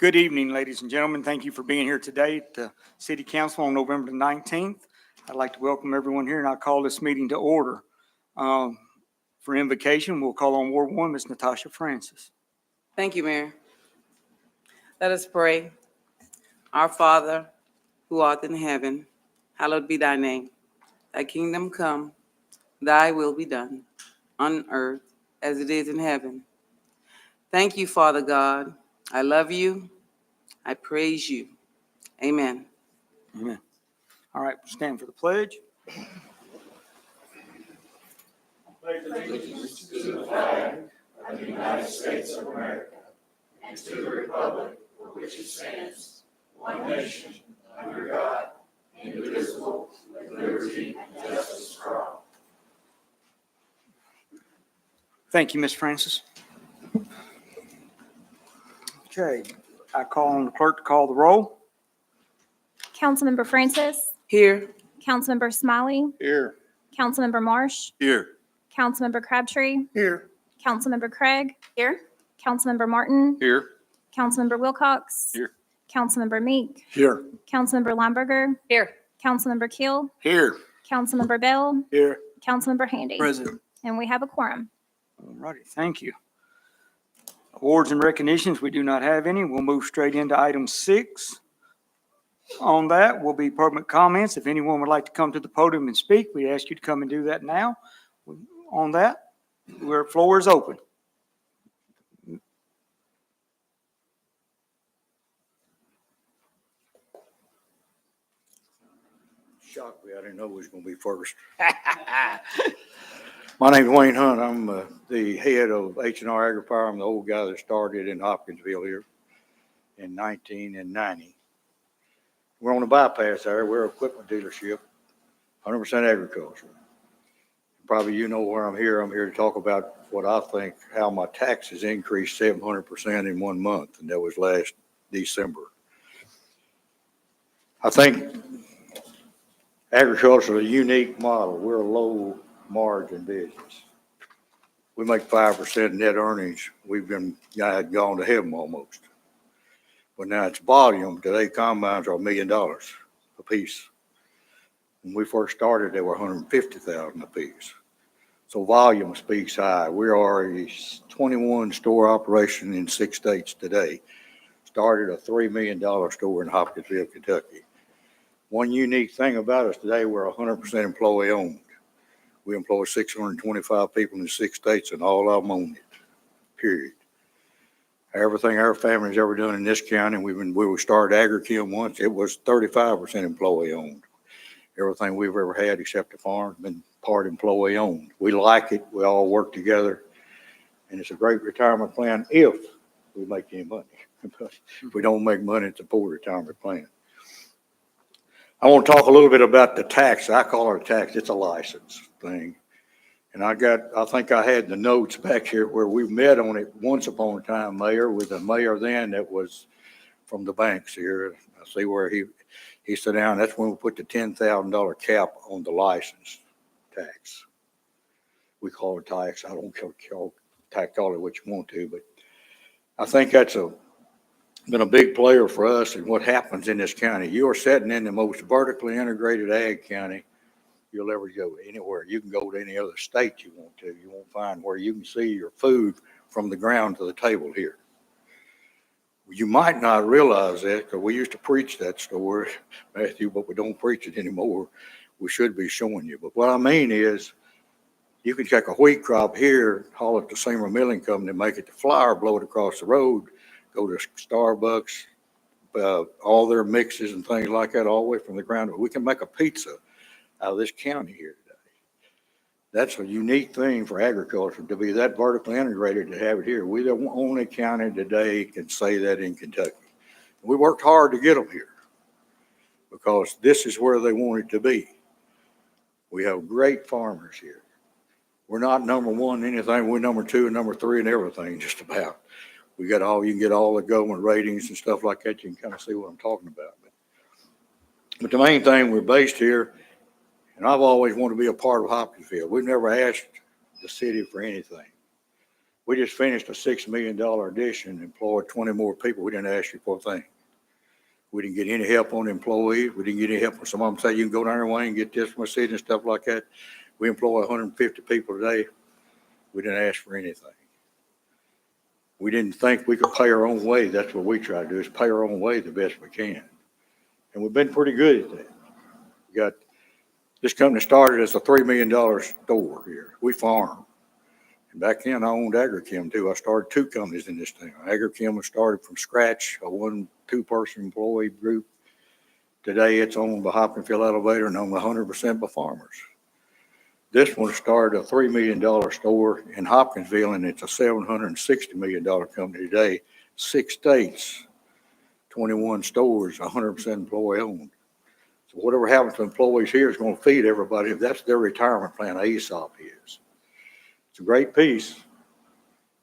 Good evening, ladies and gentlemen. Thank you for being here today at the City Council on November the 19th. I'd like to welcome everyone here, and I'll call this meeting to order. For invocation, we'll call on Ward 1, Ms. Natasha Francis. Thank you, Mayor. Let us pray. Our Father, who art in heaven, hallowed be thy name. Thy kingdom come, thy will be done, on earth as it is in heaven. Thank you, Father God. I love you. I praise you. Amen. Amen. All right, we'll stand for the pledge. Pledge allegiance to the flag of the United States of America and to the republic for which it stands, one nation, under God, indivisible, with liberty and justice for all. Thank you, Ms. Francis. Okay, I call on the clerk to call the roll. Councilmember Francis, Here. Councilmember Smiley, Here. Councilmember Marsh, Here. Councilmember Crabtree, Here. Councilmember Craig, here, Councilmember Martin, Here. Councilmember Wilcox, Here. Councilmember Meek, Here. Councilmember Limburger, Here. Councilmember Keel, Here. Councilmember Bell, Here. Councilmember Handy. Present. And we have a quorum. All righty, thank you. Awards and recognitions, we do not have any. We'll move straight into item 6. On that will be public comments. If anyone would like to come to the podium and speak, we ask you to come and do that now. On that, our floor is open. Shocked me, I didn't know who was going to be first. My name's Wayne Hunt. I'm the head of H&R Agri-Power. I'm the old guy that started in Hopkinsville here in 1990. We're on the bypass there. We're an equipment dealership, 100% agriculture. Probably you know where I'm here. I'm here to talk about what I think, how my taxes increased 700% in 1 month, and that was last December. I think agriculture is a unique model. We're a low margin business. We make 5% net earnings. We've gone to heaven almost. But now it's volume. Today combines are $1 million a piece. When we first started, they were $150,000 a piece. So volume speaks high. We are a 21 store operation in 6 states today. Started a $3 million store in Hopkinsville, Kentucky. One unique thing about us today, we're 100% employee owned. We employ 625 people in 6 states, and all of them own it, period. Everything our family's ever done in this county, we started AgriChem once, it was 35% employee owned. Everything we've ever had except the farm has been part employee owned. We like it, we all work together, and it's a great retirement plan if we make any money. But if we don't make money, it's a poor retirement plan. I want to talk a little bit about the tax. I call it a tax. It's a license thing. And I think I had the notes back here where we met on it once upon a time, Mayor, with a mayor then that was from the banks here. I see where he sat down. That's when we put the $10,000 cap on the license tax. We call it tax. I don't call it what you want to, but I think that's been a big player for us and what happens in this county. You are sitting in the most vertically integrated ag county you'll ever go anywhere. You can go to any other state you want to. You won't find where you can see your food from the ground to the table here. You might not realize that because we used to preach that story, Matthew, but we don't preach it anymore. We should be showing you. But what I mean is you can take a wheat crop here, haul it to Seymour Milling Company, make it to flour, blow it across the road, go to Starbucks, all their mixes and things like that all the way from the ground. We can make a pizza out of this county here today. That's a unique thing for agriculture to be that vertically integrated to have it here. We're the only county today can say that in Kentucky. We worked hard to get them here because this is where they want it to be. We have great farmers here. We're not number one in anything. We're number 2 and number 3 in everything, just about. You can get all the government ratings and stuff like that. You can kind of see what I'm talking about. But the main thing, we're based here, and I've always wanted to be a part of Hopkinsville. We've never asked the city for anything. We just finished a $6 million addition, employed 20 more people. We didn't ask you for a thing. We didn't get any help on employees. We didn't get any help from some of them say you can go down there, Wayne, and get this from a city and stuff like that. We employ 150 people today. We didn't ask for anything. We didn't think we could pay our own way. That's what we try to do, is pay our own way the best we can. And we've been pretty good at that. We got, this company started as a $3 million store here. We farm. And back then I owned AgriChem too. I started 2 companies in this town. AgriChem was started from scratch, a 1-2 employee group. Today it's owned by Hopkinsville Elevator and owned 100% by farmers. This one started a $3 million store in Hopkinsville, and it's a $760 million company today. 6 states, 21 stores, 100% employee owned. So whatever happens to employees here is going to feed everybody. That's their retirement plan, ESOP is. It's a great piece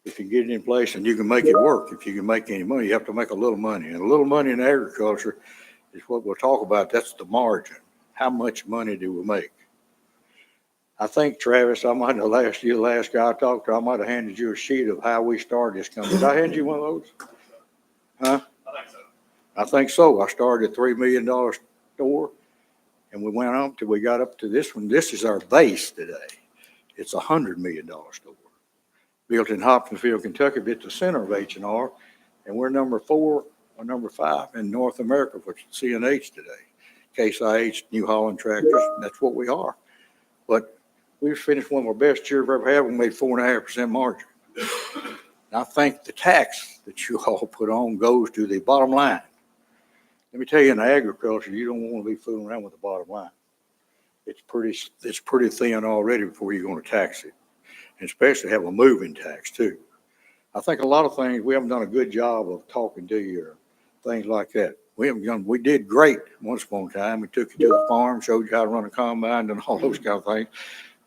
if you get it in place and you can make it work. If you can make any money, you have to make a little money. And a little money in agriculture is what we'll talk about. That's the margin. How much money do we make? I think, Travis, I might have the last guy I talked to, I might have handed you a sheet of how we started this company. Did I hand you one of those? Huh? I think so. I think so. I started a $3 million store, and we went on till we got up to this one. This is our base today. It's a $100 million store. Built in Hopkinsville, Kentucky, but it's the center of H&R, and we're number 4 or number 5 in North America for CNH today. Case IH, New Holland tractors, that's what we are. But we finished one of our best years we've ever had. We made 4.5% margin. And I think the tax that you all put on goes to the bottom line. Let me tell you, in agriculture, you don't want to be fooling around with the bottom line. It's pretty thin already before you're going to tax it, and especially have a moving tax too. I think a lot of things we haven't done a good job of talking to you or things like that. We did great once upon a time. We took you to the farm, showed you how to run a combine and all those kind of things.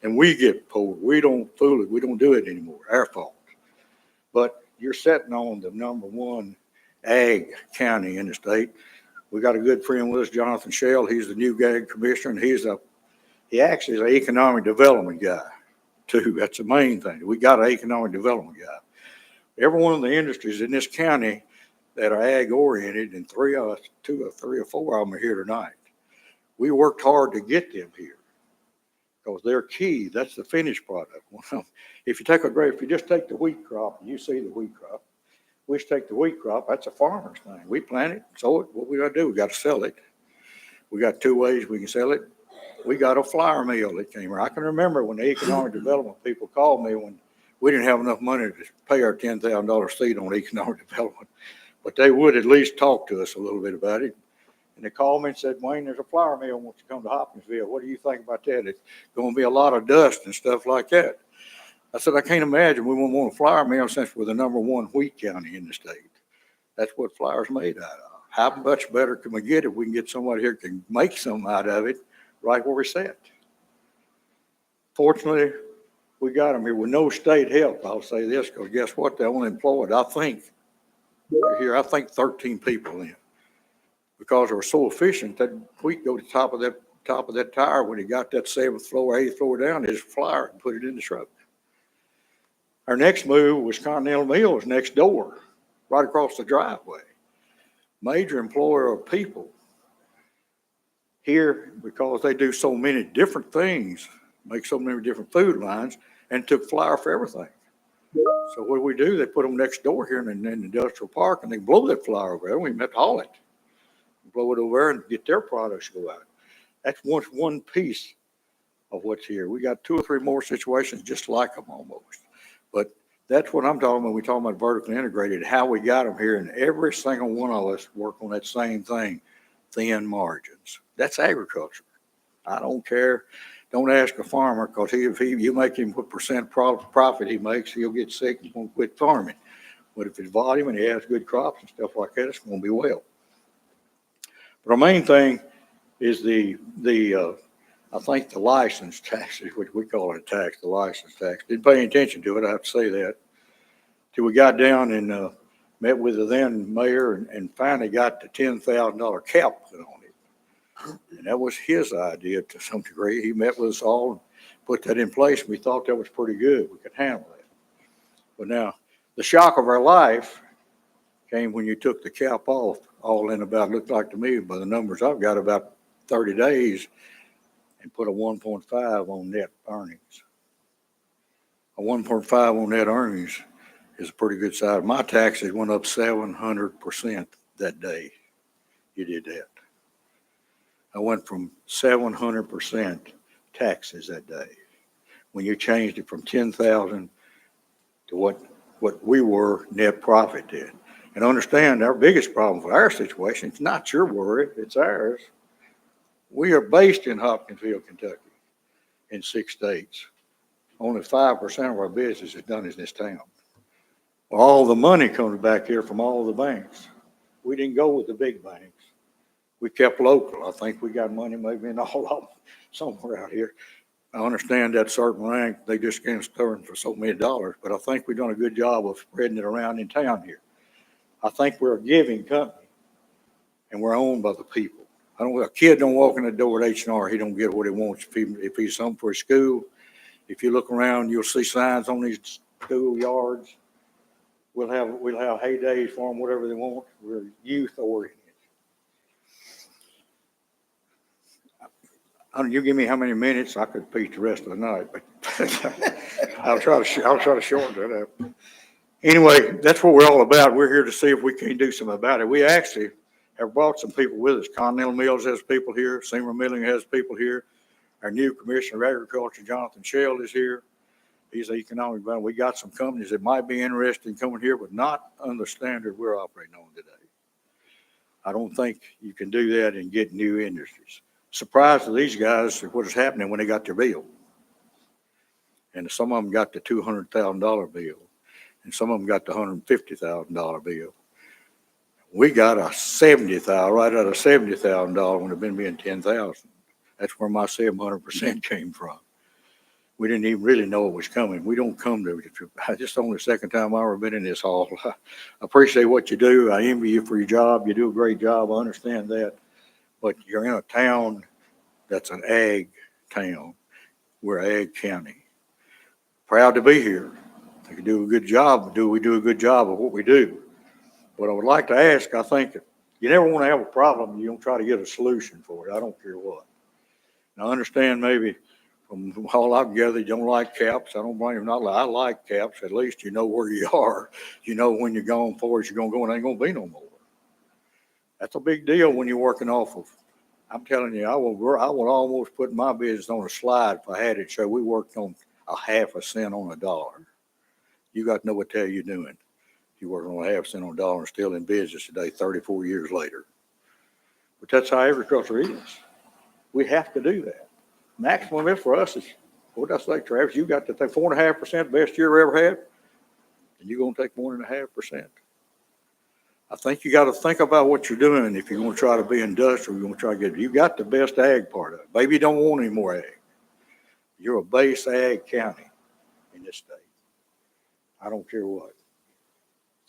And we get pulled. We don't fool it. We don't do it anymore. Our fault. But you're sitting on the #1 ag county in the state. We got a good friend with us, Jonathan Shell. He's the new ag commissioner, and he actually is an economic development guy too. That's the main thing. We got an economic development guy. Every one of the industries in this county that are ag oriented, and 3 or 4 of them are here tonight. We worked hard to get them here because they're key. That's the finished product. If you just take the wheat crop, and you see the wheat crop, we just take the wheat crop. That's a farmer's thing. We plant it, sow it. What we got to do? We got to sell it. We got 2 ways we can sell it. We got a flour mill that came here. I can remember when the economic development people called me when we didn't have enough money to pay our $10,000 seat on economic development. But they would at least talk to us a little bit about it. And they called me and said, Wayne, there's a flour mill wants to come to Hopkinsville. What do you think about that? It's going to be a lot of dust and stuff like that. I said, I can't imagine we won't want a flour mill since we're the #1 wheat county in the state. That's what flour's made out of. How much better can we get if we can get somebody here who can make something out of it right where we're set? Fortunately, we got them here with no state help. I'll say this, because guess what? They only employed, I think 13 people in. Because they were so efficient that we go to the top of that tire when he got that 7th floor, 8th floor down, his flour and put it in the truck. Our next move was Continental Mills next door, right across the driveway. Major employer of people here because they do so many different things, make so many different food lines, and took flour for everything. So what do we do? They put them next door here in the industrial park, and they blow that flour over there. We have to haul it, blow it over there, and get their products to go out. That's one piece of what's here. We got 2 or 3 more situations just like them almost. But that's what I'm talking about when we talk about vertically integrated, how we got them here, and every single one of us work on that same thing, thin margins. That's agriculture. I don't care. Don't ask a farmer, because if you make him what percent profit he makes, he'll get sick and won't quit farming. But if it's volume and he has good crops and stuff like that, it's going to be well. But our main thing is I think the license taxes, which we call it a tax, the license tax. Didn't pay any attention to it, I have to say that, till we got down and met with the then mayor and finally got the $10,000 cap put on it. And that was his idea to some degree. He met with us all and put that in place. We thought that was pretty good. We could handle that. But now, the shock of our life came when you took the cap off, all in about, looked like to me, by the numbers I've got, about 30 days, and put a 1.5 on net earnings. A 1.5 on net earnings is a pretty good size. My taxes went up 700% that day you did that. I went from 700% taxes that day when you changed it from 10,000 to what we were net profit did. And understand, our biggest problem with our situation, it's not your worry, it's ours. We are based in Hopkinsville, Kentucky, in 6 states. Only 5% of our business is done in this town. All the money comes back here from all the banks. We didn't go with the big banks. We kept local. I think we got money maybe in all of them somewhere out here. I understand that certain rank, they just can't stir for so many dollars, but I think we've done a good job of spreading it around in town here. I think we're a giving company, and we're owned by the people. A kid don't walk in the door at H&R, he don't get what he wants if he's something for his school. If you look around, you'll see signs on these school yards. We'll have heydays for them, whatever they want. We're youth oriented. You give me how many minutes, I could preach the rest of the night, but I'll try to shorten it up. Anyway, that's what we're all about. We're here to see if we can do something about it. We actually have brought some people with us. Continental Mills has people here. Seymour Milling has people here. Our new Commissioner of Agriculture, Jonathan Shell, is here. He's an economic development. We got some companies that might be interested in coming here, but not on the standard we're operating on today. I don't think you can do that and get new industries. Surprise to these guys what is happening when they got their bill. And some of them got the $200,000 bill, and some of them got the $150,000 bill. We got a $70,000, right out of $70,000 when it been being $10,000. That's where my 700% came from. We didn't even really know it was coming. We don't come to it. Just only the second time I've ever been in this hall. I appreciate what you do. I envy you for your job. You do a great job. I understand that. But you're in a town that's an ag town. We're ag county. Proud to be here. I can do a good job. We do a good job of what we do. But I would like to ask, I think you never want to have a problem. You don't try to get a solution for it. I don't care what. Now, I understand maybe from all I've gathered, you don't like caps. I don't blame you. I like caps. At least you know where you are. You know when you're going for it, you're going to go and ain't going to be no more. That's a big deal when you're working off of. I'm telling you, I would almost put my business on a slide if I had it. So we worked on a half a cent on a dollar. You got to know what the hell you're doing. You work on a half cent on a dollar and still in business today, 34 years later. But that's how agriculture is. We have to do that. Maximum if for us is, what did I say, Travis? You got to take 4.5% best year we ever had, and you're going to take 1.5%. I think you got to think about what you're doing if you're going to try to be industrial. You're going to try to get, you got the best ag part of it. Maybe you don't want any more ag. You're a base ag county in this state. I don't care what.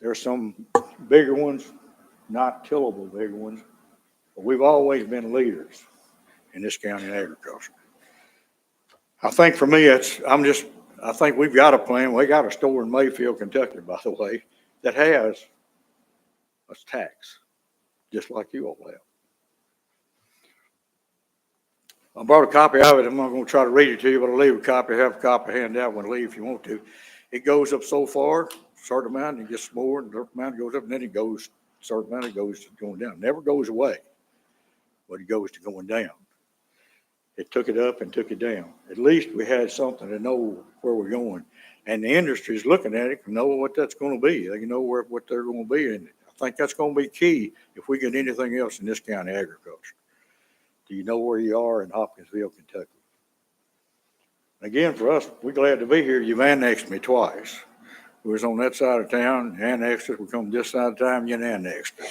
There's some bigger ones, not tillable bigger ones, but we've always been leaders in this county in agriculture. I think for me, I think we've got a plan. We got a store in Mayfield, Kentucky, by the way, that has a tax, just like you all have. I brought a copy of it. I'm not going to try to read it to you, but I'll leave a copy. Have a copy, hand out when I leave if you want to. It goes up so far, certain amount, and it gets more, and the amount goes up, and then it goes, certain amount, it goes to going down. It never goes away, but it goes to going down. It took it up and took it down. At least we had something to know where we're going. And the industry is looking at it, can know what that's going to be. They can know what they're going to be in it. I think that's going to be key if we get anything else in this county agriculture. Do you know where you are in Hopkinsville, Kentucky? Again, for us, we're glad to be here. You've annexed me twice. We was on that side of town, annexed us. We come this side of town, you annexed us.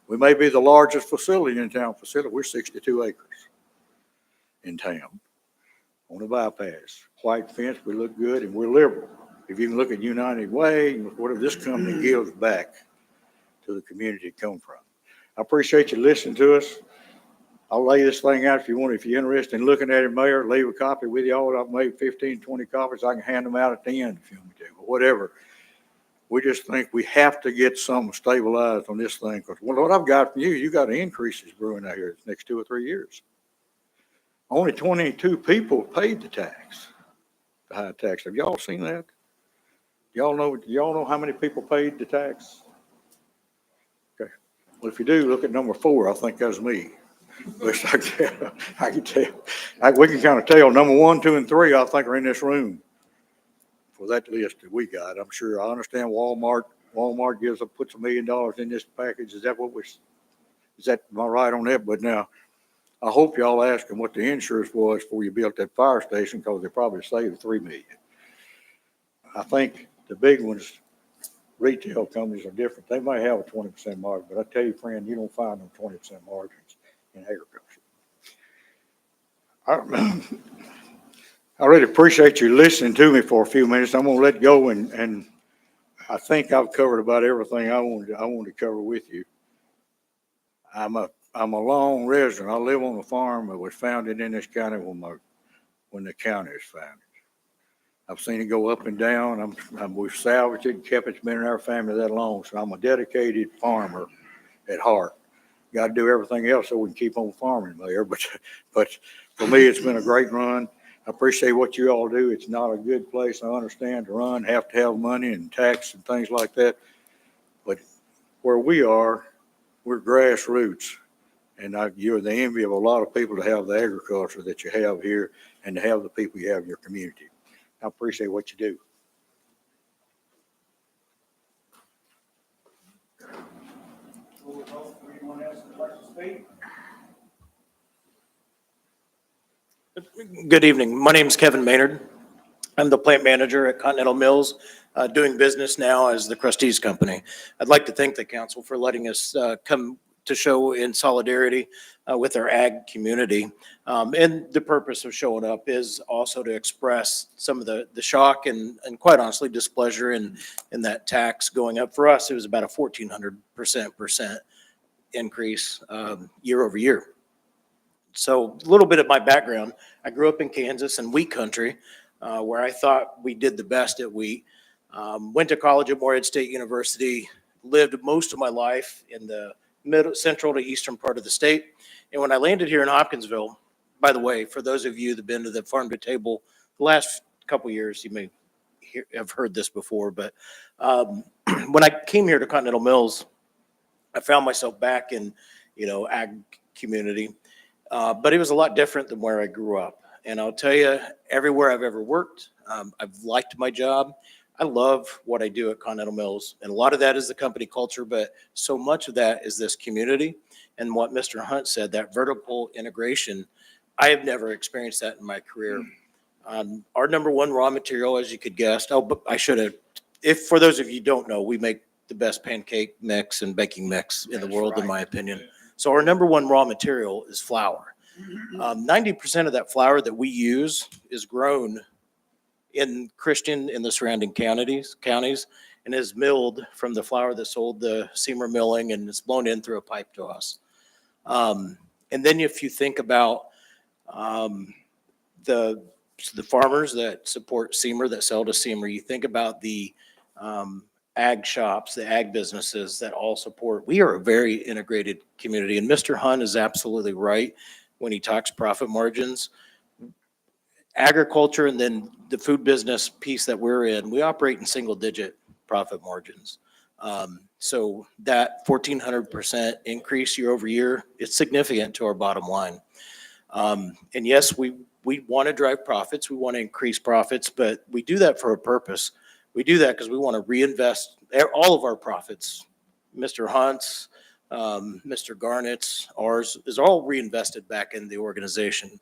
We may be the largest facility in town. We're 62 acres in town on a bypass. White fence, we look good, and we're liberal. If you can look at United Way, whatever this company gives back to the community it come from. I appreciate you listening to us. I'll lay this thing out if you want. If you're interested in looking at it, Mayor, leave a copy with you all. I've made 15, 20 copies. I can hand them out at the end if you want me to, but whatever. We just think we have to get something stabilized on this thing, because what I've got from you, you got increases brewing out here the next 2 or 3 years. Only 22 people paid the tax, the high tax. Have y'all seen that? Y'all know how many people paid the tax? Okay. Well, if you do, look at number 4. I think that's me. Which I can tell. We can kind of tell number 1, 2, and 3, I think, are in this room for that list that we got. I'm sure. I understand Walmart puts $1 million in this package. Is that am I right on that? But now, I hope y'all ask them what the insurance was before you built that fire station, because they probably saved $3 million. I think the big ones, retail companies, are different. They might have a 20% margin, but I tell you, friend, you don't find them 20% margins in agriculture. I really appreciate you listening to me for a few minutes. I'm going to let go, and I think I've covered about everything I wanted to cover with you. I'm a long resident. I live on a farm that was founded in this county when the county was founded. I've seen it go up and down. We've salvaged it and kept it. It's been in our family that long. So I'm a dedicated farmer at heart. Got to do everything else so we can keep on farming there. But for me, it's been a great run. I appreciate what you all do. It's not a good place, I understand, to run. Have to have money and tax and things like that. But where we are, we're grassroots. And you're the envy of a lot of people to have the agriculture that you have here and to have the people you have in your community. I appreciate what you do. Anyone else would like to speak? Good evening. My name is Kevin Maynard. I'm the plant manager at Continental Mills, doing business now as the Krusteaz Company. I'd like to thank the council for letting us come to show in solidarity with our ag community. And the purpose of showing up is also to express some of the shock and quite honestly displeasure in that tax going up. For us, it was about a 1,400% increase year over year. So a little bit of my background. I grew up in Kansas in wheat country, where I thought we did the best at wheat. Went to college at Morehead State University, lived most of my life in the central to eastern part of the state. And when I landed here in Hopkinsville, by the way, for those of you that have been to the Farm to Table the last couple of years, you may have heard this before, but when I came here to Continental Mills, I found myself back in, ag community. But it was a lot different than where I grew up. And I'll tell you, everywhere I've ever worked, I've liked my job. I love what I do at Continental Mills. And a lot of that is the company culture, but so much of that is this community. And what Mr. Hunt said, that vertical integration, I have never experienced that in my career. Our number one raw material, as you could guess, I should have, for those of you who don't know, we make the best pancake mix and baking mix in the world, in my opinion. So our number one raw material is flour. 90% of that flour that we use is grown in Christian in the surrounding counties and is milled from the flour that's sold the Seymour milling and it's blown in through a pipe to us. And then if you think about the farmers that support Seymour, that sell to Seymour, you think about the ag shops, the ag businesses that all support. We are a very integrated community, and Mr. Hunt is absolutely right when he talks profit margins. Agriculture and then the food business piece that we're in, we operate in single-digit profit margins. So that 1,400% increase year over year, it's significant to our bottom line. And yes, we want to drive profits, we want to increase profits, but we do that for a purpose. We do that because we want to reinvest all of our profits. Mr. Hunt's, Mr. Garnett's, ours is all reinvested back in the organization.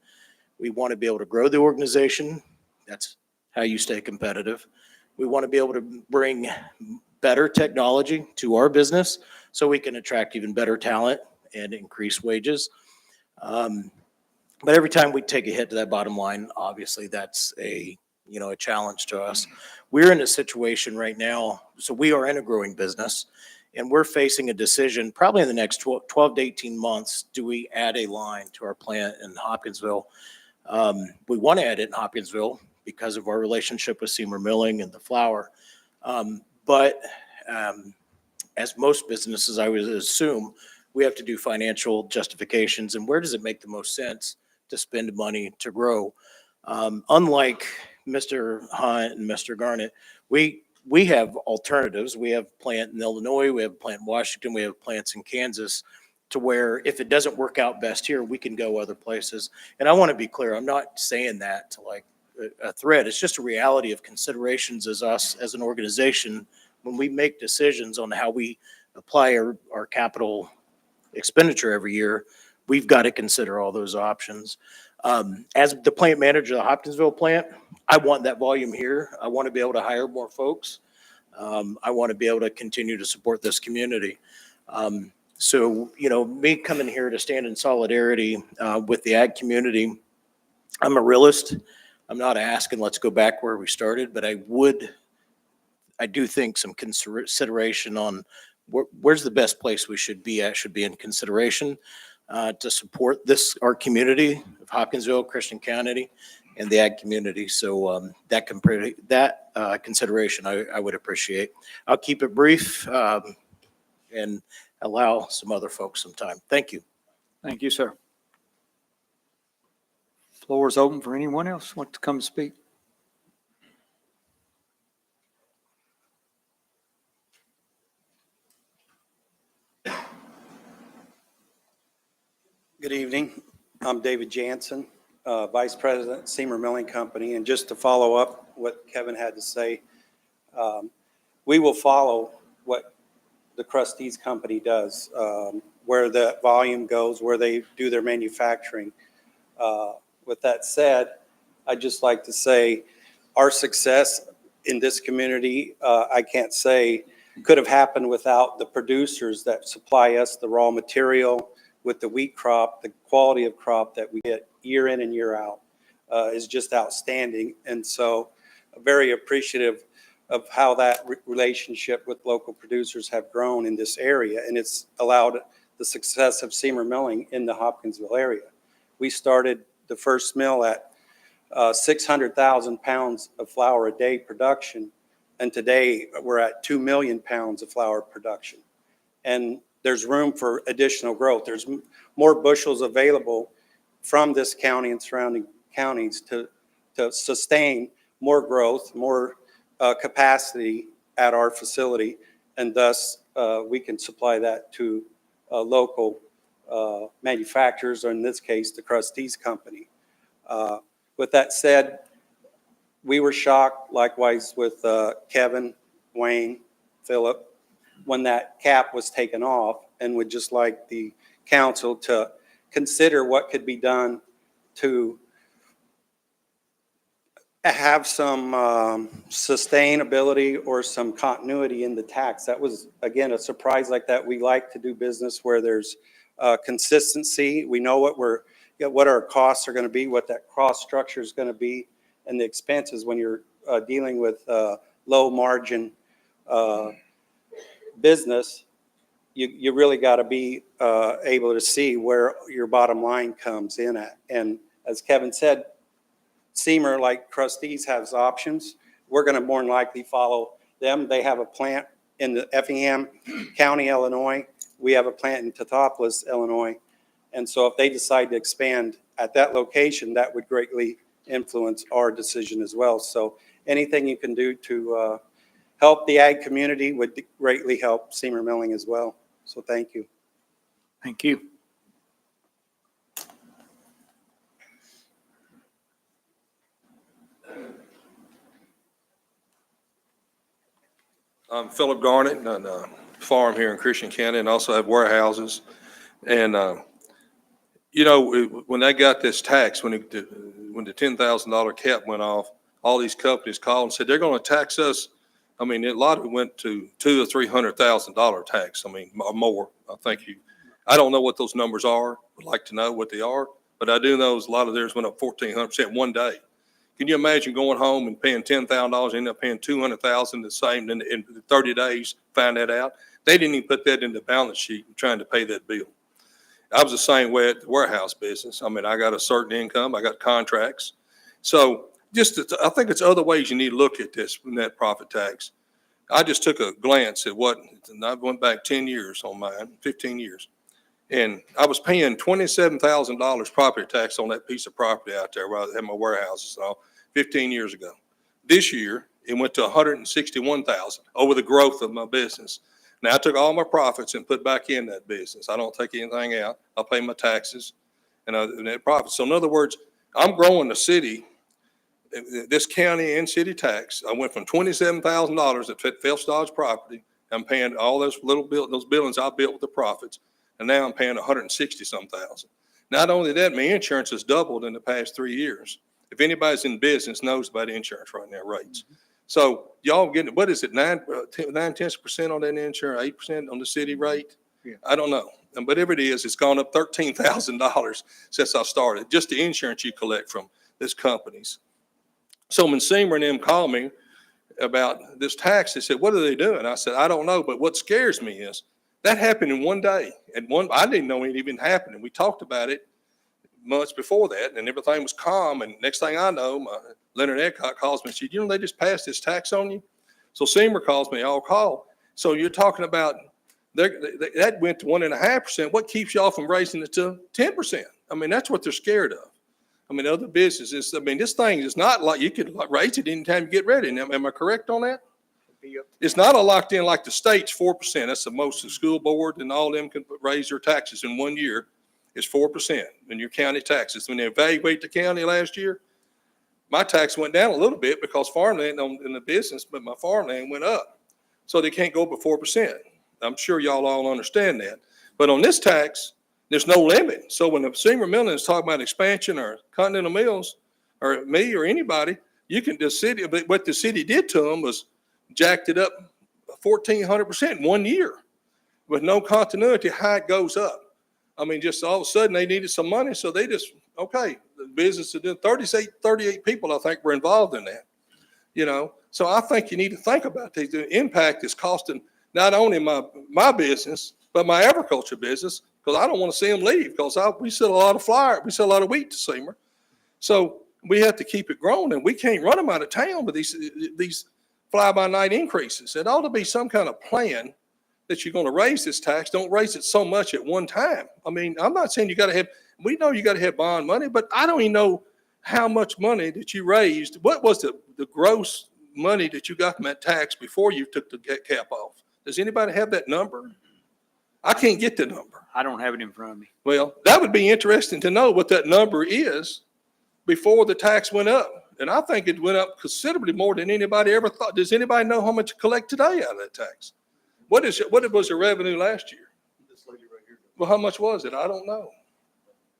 We want to be able to grow the organization. That's how you stay competitive. We want to be able to bring better technology to our business so we can attract even better talent and increase wages. But every time we take a hit to that bottom line, obviously that's a challenge to us. We're in a situation right now, so we are in a growing business, and we're facing a decision probably in the next 12 to 18 months. Do we add a line to our plant in Hopkinsville? We want to add it in Hopkinsville because of our relationship with Seymour Milling and the flour. But as most businesses, I would assume, we have to do financial justifications and where does it make the most sense to spend money to grow? Unlike Mr. Hunt and Mr. Garnett, we have alternatives. We have a plant in Illinois, we have a plant in Washington, we have plants in Kansas, to where if it doesn't work out best here, we can go other places. And I want to be clear, I'm not saying that to like a threat. It's just a reality of considerations as us, as an organization, when we make decisions on how we apply our capital expenditure every year, we've got to consider all those options. As the plant manager of the Hopkinsville plant, I want that volume here. I want to be able to hire more folks. I want to be able to continue to support this community. So, me coming here to stand in solidarity with the ag community, I'm a realist. I'm not asking let's go back where we started, but I do think some consideration on where's the best place we should be at should be in consideration to support our community of Hopkinsville, Christian County, and the ag community. So that consideration I would appreciate. I'll keep it brief and allow some other folks some time. Thank you. Thank you, sir. Floor is open for anyone else who wants to come speak. Good evening. I'm David Jansen, Vice President, Seymour Milling Company. And just to follow up what Kevin had to say, we will follow what the Krusty's company does, where the volume goes, where they do their manufacturing. With that said, I'd just like to say our success in this community, I can't say could have happened without the producers that supply us the raw material. With the wheat crop, the quality of crop that we get year in and year out is just outstanding. And so very appreciative of how that relationship with local producers have grown in this area. And it's allowed the success of Seymour Milling in the Hopkinsville area. We started the first mill at 600,000 pounds of flour a day production. And today we're at 2 million pounds of flour production. And there's room for additional growth. There's more bushels available from this county and surrounding counties to sustain more growth, more capacity at our facility, and thus we can supply that to local manufacturers, or in this case, the Krusty's company. With that said, we were shocked, likewise with Kevin, Wayne, Philip, when that cap was taken off, and would just like the council to consider what could be done to have some sustainability or some continuity in the tax. That was, again, a surprise like that. We like to do business where there's consistency. We know what our costs are going to be, what that cost structure is going to be, and the expenses when you're dealing with low margin business. You really got to be able to see where your bottom line comes in at. And as Kevin said, Seymour, like Krusty's, has options. We're going to more than likely follow them. They have a plant in the Effingham County, Illinois. We have a plant in Teutopolis, Illinois. And so if they decide to expand at that location, that would greatly influence our decision as well. So anything you can do to help the ag community would greatly help Seymour Milling as well. So thank you. Thank you. I'm Philip Garnett, and I farm here in Christian County and also have warehouses. And, when they got this tax, when the $10,000 cap went off, all these companies called and said, they're going to tax us. I mean, a lot of it went to $200,000 or $300,000 tax. I mean, more. I don't know what those numbers are. Would like to know what they are, but I do know a lot of theirs went up 1,400% one day. Can you imagine going home and paying $10,000, end up paying $200,000 the same in 30 days? Find that out. They didn't even put that in the balance sheet trying to pay that bill. I was the same way at the warehouse business. I mean, I got a certain income. I got contracts. So I think it's other ways you need to look at this net profit tax. I just took a glance at what, and I went back 10 years on mine, 15 years. And I was paying $27,000 property tax on that piece of property out there where I had my warehouses and all 15 years ago. This year, it went to 161,000 over the growth of my business. Now I took all my profits and put back in that business. I don't take anything out. I pay my taxes and net profits. So in other words, I'm growing the city, this county and city tax. I went from $27,000 at Phelps Dodge property. I'm paying all those those buildings I built with the profits. And now I'm paying 160-some thousand. Not only that, my insurance has doubled in the past 3 years. If anybody's in business knows about insurance right now, rates. So y'all getting, what is it, 9/10% on that insurance, 8% on the city rate? Yeah. I don't know. And whatever it is, it's gone up $13,000 since I started, just the insurance you collect from these companies. So when Seymour and them called me about this tax, they said, what are they doing? I said, I don't know, but what scares me is that happened in one day. And I didn't know it even happened. And we talked about it months before that, and everything was calm. And next thing I know, Leonard Eckhart calls me and said, you know, they just passed this tax on you. So Seymour calls me, I'll call. So you're talking about that went to 1.5%. What keeps y'all from raising it to 10%? I mean, that's what they're scared of. I mean, other businesses, I mean, this thing is not like you could raise it anytime you get ready. Am I correct on that? It's not a locked in like the state's 4%. That's the most the school board and all of them can raise their taxes in 1 year is 4% in your county taxes. When they evaluate the county last year, my tax went down a little bit because farmland in the business, but my farmland went up. So they can't go up 4%. I'm sure y'all all understand that. But on this tax, there's no limit. So when the Seymour Milling is talking about expansion or Continental Mills or me or anybody, you can, the city, but what the city did to them was jacked it up 1,400% in 1 year with no continuity, how it goes up. I mean, just all of a sudden they needed some money. So they just, okay, the business did 38 people, I think, were involved in that, you know? So I think you need to think about this. The impact is costing not only my business, but my agriculture business, because I don't want to see them leave because we sell a lot of flour. We sell a lot of wheat to Seymour. So we have to keep it growing, and we can't run them out of town with these fly-by-night increases. It ought to be some kind of plan that you're going to raise this tax. Don't raise it so much at one time. I mean, I'm not saying you got to have, we know you got to have bond money, but I don't even know how much money that you raised. What was the gross money that you got from that tax before you took the cap off? Does anybody have that number? I can't get the number. I don't have it in front of me. Well, that would be interesting to know what that number is before the tax went up. And I think it went up considerably more than anybody ever thought. Does anybody know how much to collect today out of that tax? What was the revenue last year? This lady right here. Well, how much was it? I don't know.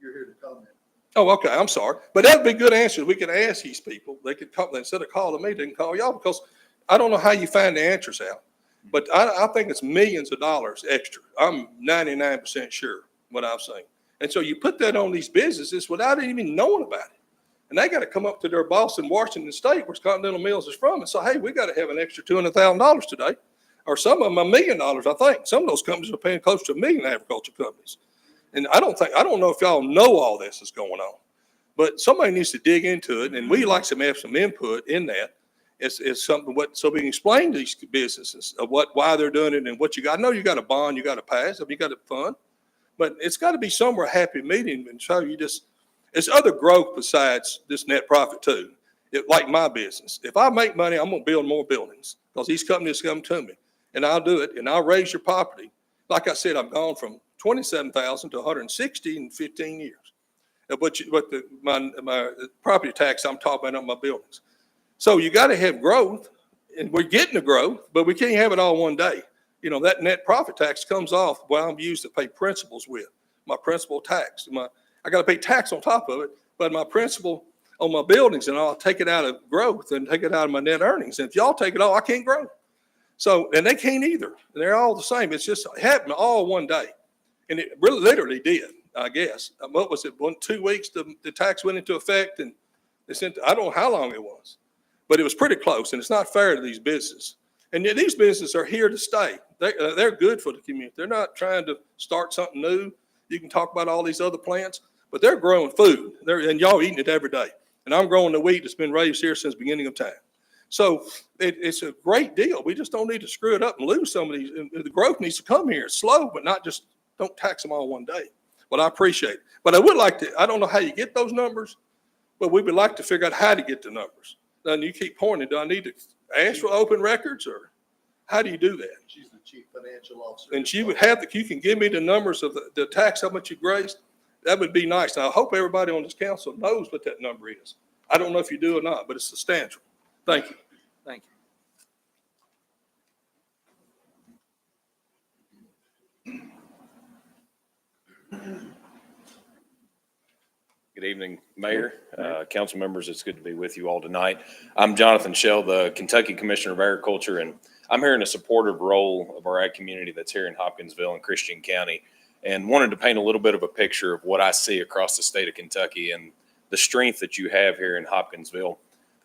You're here to comment. Oh, okay, I'm sorry. But that'd be a good answer. We could ask these people. They could call, instead of calling me, they can call y'all, because I don't know how you find the answers out. But I think it's millions of dollars extra. I'm 99% sure what I've seen. And so you put that on these businesses without even knowing about it. And they got to come up to their boss in Washington State, where Continental Mills is from, and say, hey, we got to have an extra $200,000 today. Or some of them $1 million, I think. Some of those companies are paying close to $1 million, agriculture companies. And I don't know if y'all know all this is going on, but somebody needs to dig into it. And we like to have some input in that. It's something so we can explain to these businesses of why they're doing it and what you got. I know you got a bond, you got to pass, you got to fund, but it's got to be somewhere happy medium. And so it's other growth besides this net profit too. Like my business, if I make money, I'm going to build more buildings because these companies come to me, and I'll do it, and I'll raise your property. Like I said, I've gone from 27,000 to 160 in 15 years. My property tax I'm talking about on my buildings. So you got to have growth, and we're getting the growth, but we can't have it all one day. You know, that net profit tax comes off what I'm used to pay principals with, my principal tax. I got to pay tax on top of it, but my principal on my buildings, and I'll take it out of growth and take it out of my net earnings. And if y'all take it all, I can't grow. So, and they can't either. They're all the same. It's just happened all one day. And it really literally did, I guess. What was it? 2 weeks, the tax went into effect, and I don't know how long it was, but it was pretty close. And it's not fair to these businesses. And yet these businesses are here to stay. They're good for the community. They're not trying to start something new. You can talk about all these other plants, but they're growing food. And y'all eating it every day. And I'm growing the wheat that's been raised here since the beginning of time. So it's a great deal. We just don't need to screw it up and lose some of these. And the growth needs to come here slow, but not just, don't tax them all one day. But I appreciate it. But I would like to, I don't know how you get those numbers, but we would like to figure out how to get the numbers. Then you keep pointing, do I need to ask for open records, or how do you do that? She's the chief financial officer. And she would have, you can give me the numbers of the tax, how much you raised. That would be nice. Now, I hope everybody on this council knows what that number is. I don't know if you do or not, but it's substantial. Thank you. Thank you. Good evening, Mayor, council members. It's good to be with you all tonight. I'm Jonathan Shell, the Kentucky Commissioner of Agriculture, and I'm here in a supportive role of our ag community that's here in Hopkinsville and Christian County, and wanted to paint a little bit of a picture of what I see across the state of Kentucky and the strength that you have here in Hopkinsville.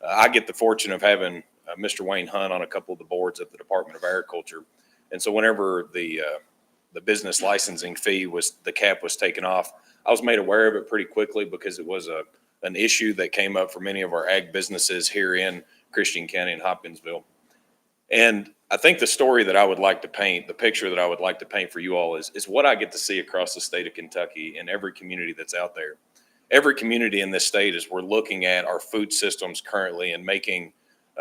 I get the fortune of having Mr. Wayne Hunt on a couple of the boards at the Department of Agriculture, and so whenever the business licensing fee the cap was taken off, I was made aware of it pretty quickly because it was an issue that came up for many of our ag businesses here in Christian County and Hopkinsville. And I think the story that I would like to paint, the picture that I would like to paint for you all is what I get to see across the state of Kentucky and every community that's out there. Every community in this state, as we're looking at our food systems currently and making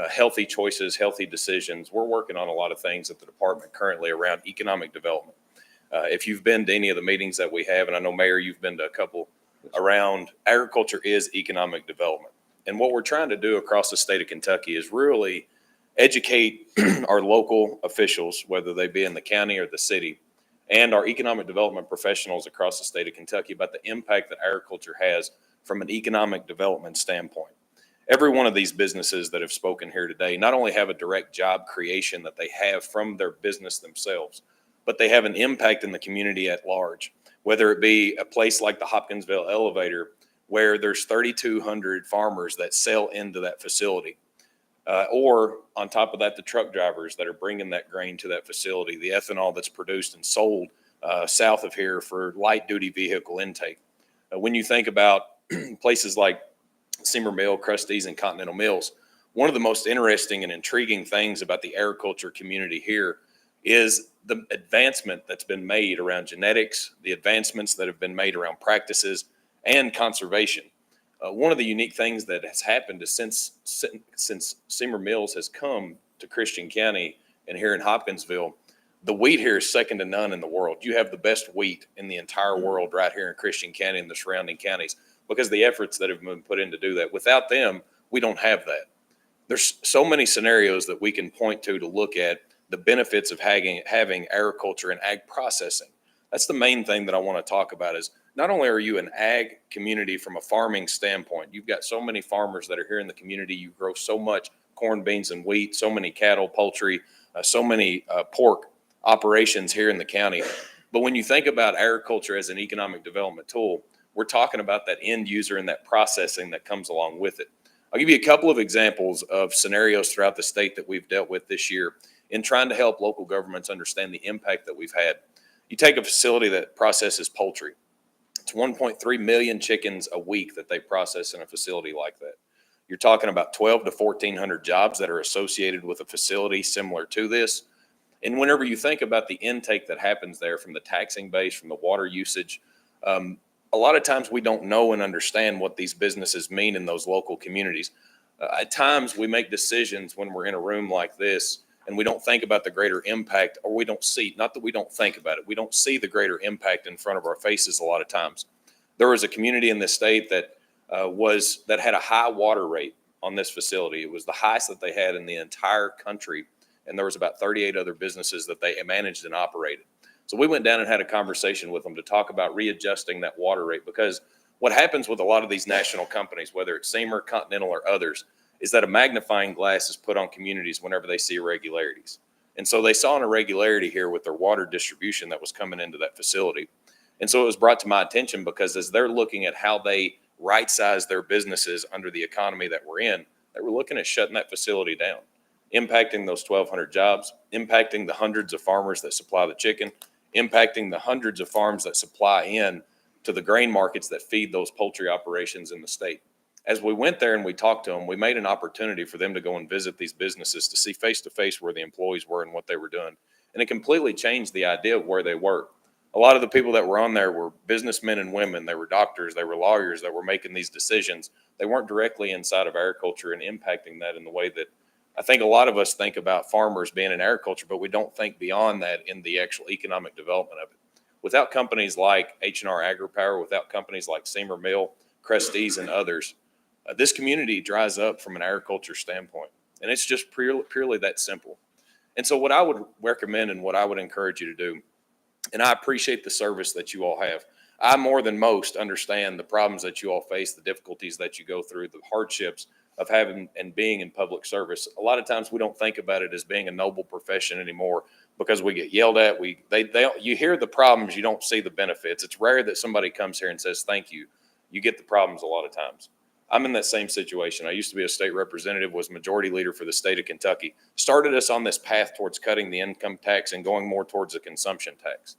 healthy choices, healthy decisions, we're working on a lot of things at the department currently around economic development. If you've been to any of the meetings that we have, and I know, Mayor, you've been to a couple around, agriculture is economic development. And what we're trying to do across the state of Kentucky is really educate our local officials, whether they be in the county or the city, and our economic development professionals across the state of Kentucky about the impact that agriculture has from an economic development standpoint. Every one of these businesses that have spoken here today not only have a direct job creation that they have from their business themselves, but they have an impact in the community at large, whether it be a place like the Hopkinsville elevator, where there's 3,200 farmers that sell into that facility. Or on top of that, the truck drivers that are bringing that grain to that facility, the ethanol that's produced and sold south of here for light duty vehicle intake. When you think about places like Seymour Mill, Krusty's, and Continental Mills, one of the most interesting and intriguing things about the agriculture community here is the advancement that's been made around genetics, the advancements that have been made around practices and conservation. One of the unique things that has happened is since Seymour Mills has come to Christian County and here in Hopkinsville, the wheat here is second to none in the world. You have the best wheat in the entire world right here in Christian County and the surrounding counties because of the efforts that have been put in to do that. Without them, we don't have that. There's so many scenarios that we can point to look at the benefits of having agriculture and ag processing. That's the main thing that I want to talk about is not only are you an ag community from a farming standpoint, you've got so many farmers that are here in the community. You grow so much corn, beans, and wheat, so many cattle, poultry, so many pork operations here in the county. But when you think about agriculture as an economic development tool, we're talking about that end user and that processing that comes along with it. I'll give you a couple of examples of scenarios throughout the state that we've dealt with this year in trying to help local governments understand the impact that we've had. You take a facility that processes poultry. It's 1.3 million chickens a week that they process in a facility like that. You're talking about 1,200 to 1,400 jobs that are associated with a facility similar to this. And whenever you think about the intake that happens there from the taxing base, from the water usage, a lot of times we don't know and understand what these businesses mean in those local communities. At times we make decisions when we're in a room like this and we don't think about the greater impact, or we don't see, not that we don't think about it, we don't see the greater impact in front of our faces a lot of times. There was a community in this state that had a high water rate on this facility. It was the highest that they had in the entire country, and there was about 38 other businesses that they managed and operated. So we went down and had a conversation with them to talk about readjusting that water rate, because what happens with a lot of these national companies, whether it's Seymour, Continental, or others, is that a magnifying glass is put on communities whenever they see irregularities. And so they saw an irregularity here with their water distribution that was coming into that facility. And so it was brought to my attention because as they're looking at how they right-size their businesses under the economy that we're in, they were looking at shutting that facility down, impacting those 1,200 jobs, impacting the hundreds of farmers that supply the chicken, impacting the hundreds of farms that supply in to the grain markets that feed those poultry operations in the state. As we went there and we talked to them, we made an opportunity for them to go and visit these businesses to see face to face where the employees were and what they were doing. And it completely changed the idea of where they work. A lot of the people that were on there were businessmen and women. They were doctors, they were lawyers that were making these decisions. They weren't directly inside of agriculture and impacting that in the way that I think a lot of us think about farmers being in agriculture, but we don't think beyond that in the actual economic development of it. Without companies like H&R AgriPower, without companies like Seymour Mill, Cresties, and others, this community dries up from an agriculture standpoint. And it's just purely that simple. And so what I would recommend and what I would encourage you to do, and I appreciate the service that you all have. I more than most understand the problems that you all face, the difficulties that you go through, the hardships of having and being in public service. A lot of times we don't think about it as being a noble profession anymore because we get yelled at. You hear the problems, you don't see the benefits. It's rare that somebody comes here and says, thank you. You get the problems a lot of times. I'm in that same situation. I used to be a state representative, was majority leader for the state of Kentucky, started us on this path towards cutting the income tax and going more towards a consumption tax.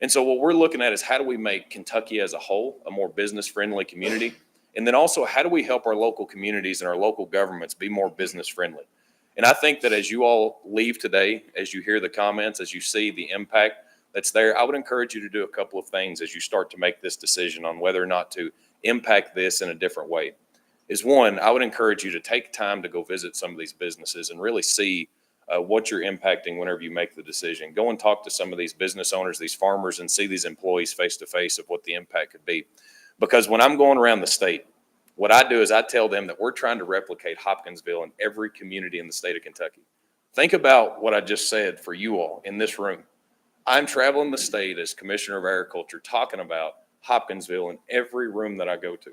And so what we're looking at is how do we make Kentucky as a whole a more business-friendly community? And then also, how do we help our local communities and our local governments be more business-friendly? And I think that as you all leave today, as you hear the comments, as you see the impact that's there, I would encourage you to do a couple of things as you start to make this decision on whether or not to impact this in a different way. Is one, I would encourage you to take time to go visit some of these businesses and really see what you're impacting whenever you make the decision. Go and talk to some of these business owners, these farmers, and see these employees face to face of what the impact could be. Because when I'm going around the state, what I do is I tell them that we're trying to replicate Hopkinsville in every community in the state of Kentucky. Think about what I just said for you all in this room. I'm traveling the state as Commissioner of Agriculture talking about Hopkinsville in every room that I go to.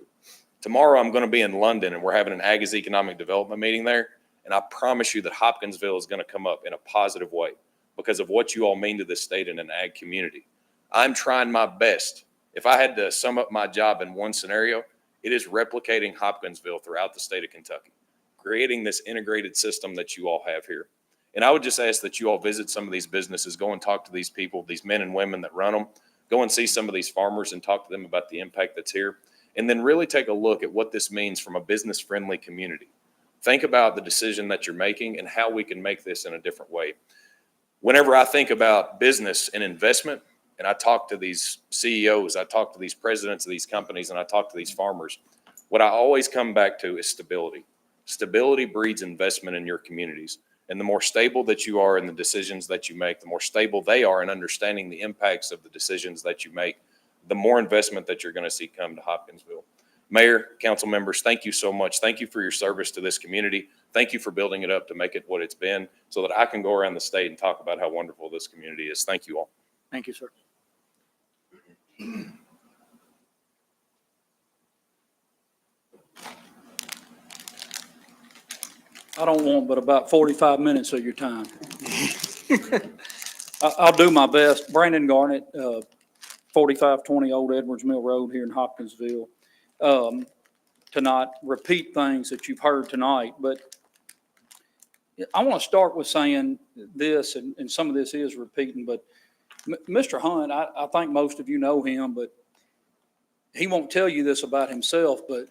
Tomorrow I'm going to be in London and we're having an Ag's Economic Development meeting there. And I promise you that Hopkinsville is going to come up in a positive way because of what you all mean to this state and an ag community. I'm trying my best. If I had to sum up my job in one scenario, it is replicating Hopkinsville throughout the state of Kentucky, creating this integrated system that you all have here. And I would just ask that you all visit some of these businesses, go and talk to these people, these men and women that run them, go and see some of these farmers and talk to them about the impact that's here. And then really take a look at what this means from a business-friendly community. Think about the decision that you're making and how we can make this in a different way. Whenever I think about business and investment, and I talk to these CEOs, I talk to these presidents of these companies, and I talk to these farmers, what I always come back to is stability. Stability breeds investment in your communities. And the more stable that you are in the decisions that you make, the more stable they are in understanding the impacts of the decisions that you make, the more investment that you're going to see come to Hopkinsville. Mayor, council members, thank you so much. Thank you for your service to this community. Thank you for building it up to make it what it's been so that I can go around the state and talk about how wonderful this community is. Thank you all. Thank you, sir. I don't want but about 45 minutes of your time. I'll do my best. Brandon Garnett, 4520 Old Edwards Mill Road here in Hopkinsville. To not repeat things that you've heard tonight, but I want to start with saying this, and some of this is repeating, but Mr. Hunt, I think most of you know him, but he won't tell you this about himself, but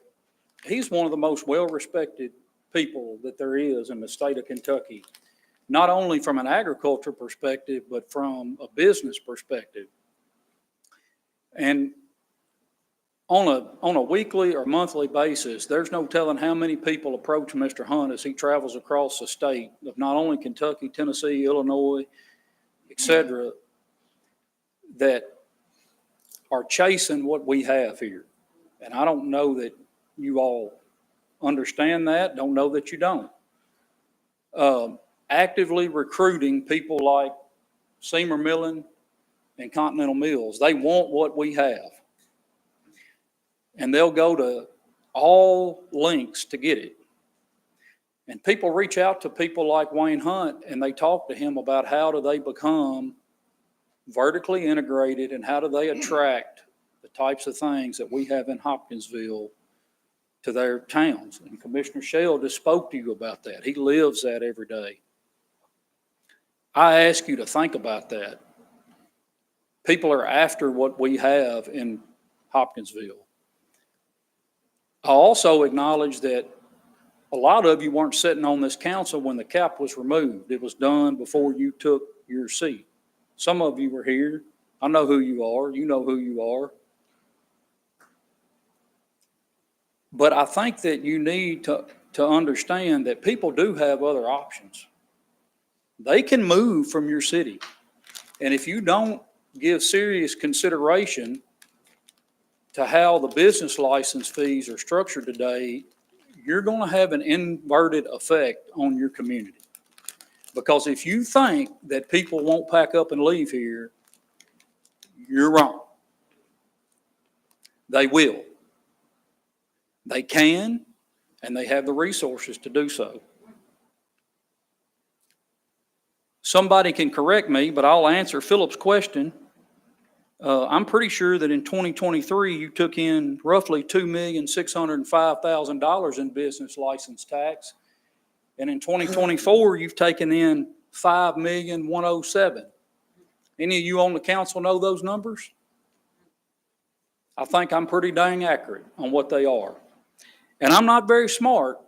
he's one of the most well-respected people that there is in the state of Kentucky, not only from an agriculture perspective, but from a business perspective. And on a weekly or monthly basis, there's no telling how many people approach Mr. Hunt as he travels across the state of not only Kentucky, Tennessee, Illinois, et cetera, that are chasing what we have here. And I don't know that you all understand that, don't know that you don't. Actively recruiting people like Seymour Milling and Continental Mills. They want what we have. And they'll go to all lengths to get it. And people reach out to people like Wayne Hunt and they talk to him about how do they become vertically integrated and how do they attract the types of things that we have in Hopkinsville to their towns. And Commissioner Shell just spoke to you about that. He lives that every day. I ask you to think about that. People are after what we have in Hopkinsville. I also acknowledge that a lot of you weren't sitting on this council when the cap was removed. It was done before you took your seat. Some of you were here. I know who you are. You know who you are. But I think that you need to understand that people do have other options. They can move from your city. And if you don't give serious consideration to how the business license fees are structured today, you're going to have an inverted effect on your community. Because if you think that people won't pack up and leave here, you're wrong. They will. They can, and they have the resources to do so. Somebody can correct me, but I'll answer Philip's question. I'm pretty sure that in 2023, you took in roughly $2,605,000 in business license tax. And in 2024, you've taken in $5,107,000. Any of you on the council know those numbers? I think I'm pretty dang accurate on what they are. And I'm not very smart,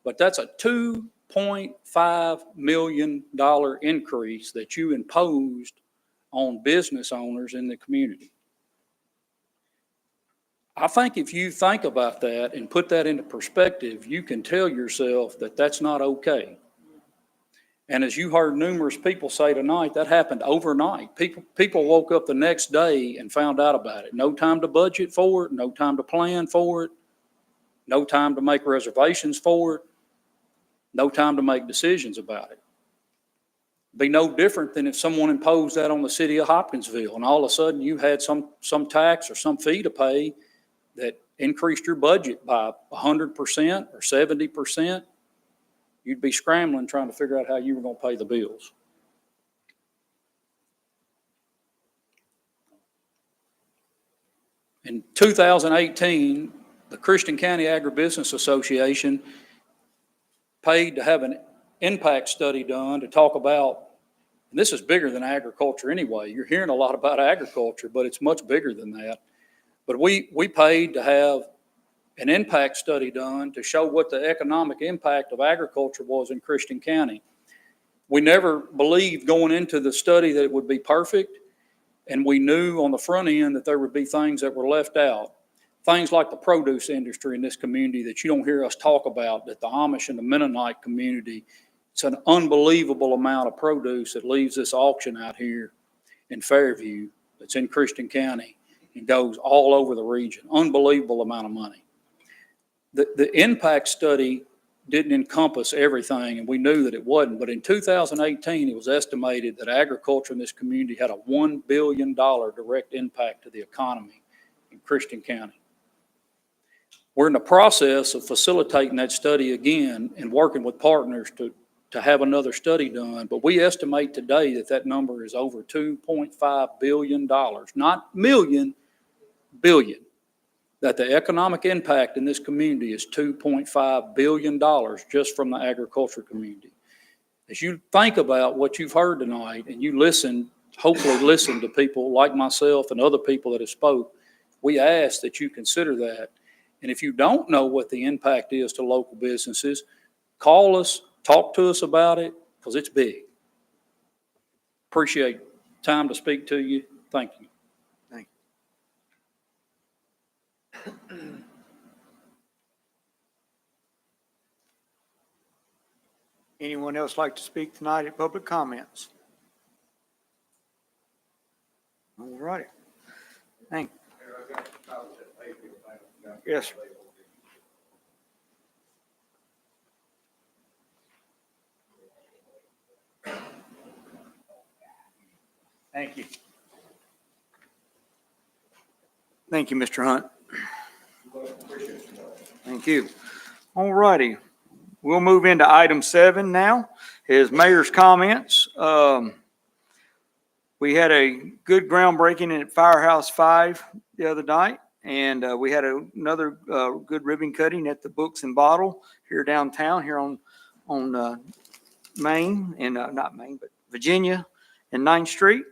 but that's a $2.5 million increase that you imposed on business owners in the community. I think if you think about that and put that into perspective, you can tell yourself that that's not okay. And as you heard numerous people say tonight, that happened overnight. People woke up the next day and found out about it. No time to budget for it, no time to plan for it, no time to make reservations for it, no time to make decisions about it. Be no different than if someone imposed that on the city of Hopkinsville and all of a sudden you had some tax or some fee to pay that increased your budget by 100% or 70%. You'd be scrambling trying to figure out how you were going to pay the bills. In 2018, the Christian County Agribusiness Association paid to have an impact study done to talk about, and this is bigger than agriculture anyway. You're hearing a lot about agriculture, but it's much bigger than that. But we paid to have an impact study done to show what the economic impact of agriculture was in Christian County. We never believed going into the study that it would be perfect, and we knew on the front end that there would be things that were left out. Things like the produce industry in this community that you don't hear us talk about, that the Amish and the Mennonite community, it's an unbelievable amount of produce that leaves this auction out here in Fairview that's in Christian County and goes all over the region. Unbelievable amount of money. The impact study didn't encompass everything, and we knew that it wasn't. But in 2018, it was estimated that agriculture in this community had a $1 billion direct impact to the economy in Christian County. We're in the process of facilitating that study again and working with partners to have another study done. But we estimate today that that number is over $2.5 billion, not million, billion. That the economic impact in this community is $2.5 billion just from the agriculture community. As you think about what you've heard tonight and you hopefully listen to people like myself and other people that have spoke, we ask that you consider that. And if you don't know what the impact is to local businesses, call us, talk to us about it, because it's big. Appreciate time to speak to you. Thank you. Anyone else like to speak tonight at public comments? All right. Thank you. Yes, sir. Thank you. Thank you, Mr. Hunt. Thank you. All righty. We'll move into item 7 now, is mayor's comments. We had a good groundbreaking at Firehouse 5 the other night, and we had another good ribbon cutting at the Books and Bottle here downtown, here on Main, and not Main, but Virginia and 9th Street.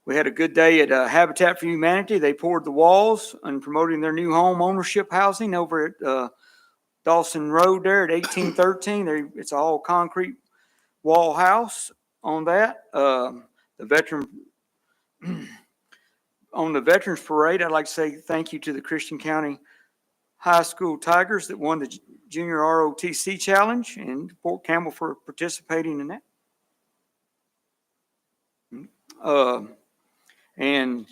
We had a good day at Habitat for Humanity. They poured the walls and promoting their new home ownership housing over at Dawson Road there at 1813. It's all concrete wall house on that. The on the Veterans Parade, I'd like to say thank you to the Christian County High School Tigers that won the Junior ROTC Challenge, and Fort Campbell for participating in that. And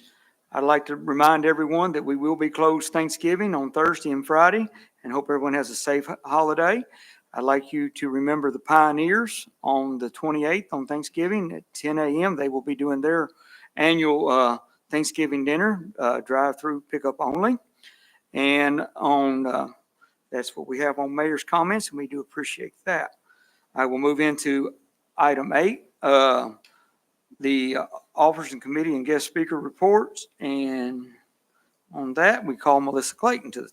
I'd like to remind everyone that we will be closed Thanksgiving on Thursday and Friday, and hope everyone has a safe holiday. I'd like you to remember the Pioneers on the 28th on Thanksgiving at 10 a.m. They will be doing their annual Thanksgiving dinner, drive-through pickup only. And on that's what we have on mayor's comments, and we do appreciate that. I will move into item 8, the officers and committee and guest speaker reports. And on that, we call Melissa Clayton to the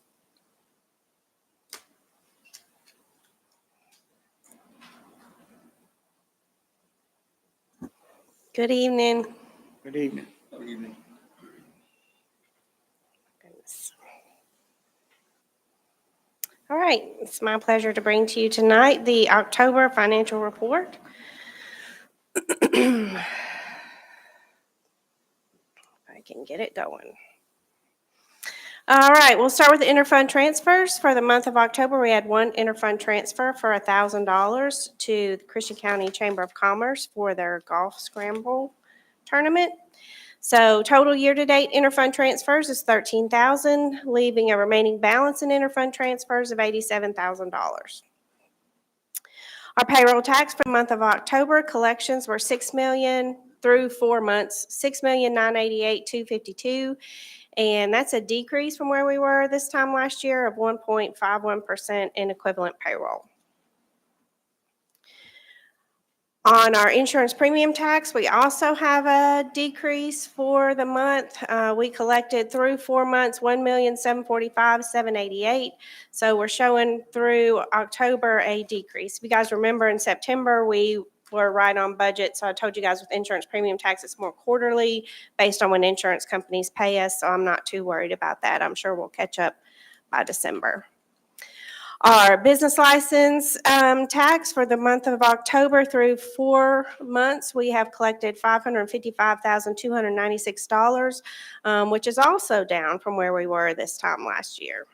Good evening. good evening. All right, it's my pleasure to bring to you tonight the October financial report. I can get it going. All right, we'll start with the interfund transfers. For the month of October, we had one interfund transfer for $1,000 to the Christian County Chamber of Commerce for their golf scramble tournament. So total year-to-date interfund transfers is $13,000, leaving a remaining balance in interfund transfers of $87,000. Our payroll tax for the month of October collections were $6 million through 4 months, $6,988,252. And that's a decrease from where we were this time last year of 1.51% in equivalent payroll. On our insurance premium tax, we also have a decrease for the month. We collected through 4 months, $1,745,788. So we're showing through October a decrease. If you guys remember in September, we were right on budget. So I told you guys with insurance premium tax, it's more quarterly based on when insurance companies pay us. So I'm not too worried about that. I'm sure we'll catch up by December. Our business license tax for the month of October through 4 months, we have collected $555,296, which is also down from where we were this time last year.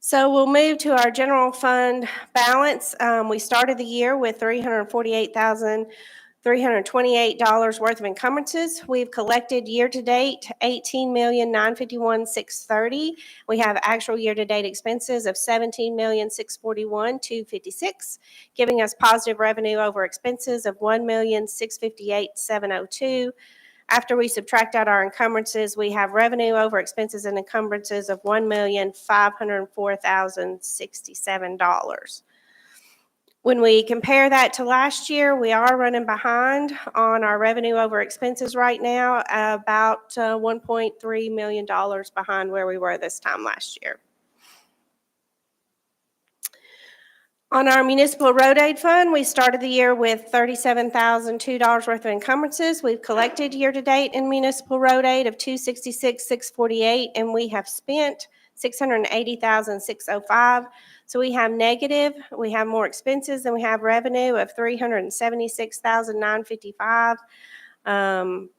So we'll move to our general fund balance. We started the year with $348,328 worth of encumbrances. We've collected year-to-date $18,951,630. We have actual year-to-date expenses of $17,641,256, giving us positive revenue over expenses of $1,658,702. After we subtract out our encumbrances, we have revenue over expenses and encumbrances of $1,504,067. When we compare that to last year, we are running behind on our revenue over expenses right now, about $1.3 million behind where we were this time last year. On our municipal road aid fund, we started the year with $37,002 worth of encumbrances. We've collected year-to-date in municipal road aid of $266,648, and we have spent $680,605. So we have negative, we have more expenses than we have revenue of $376,955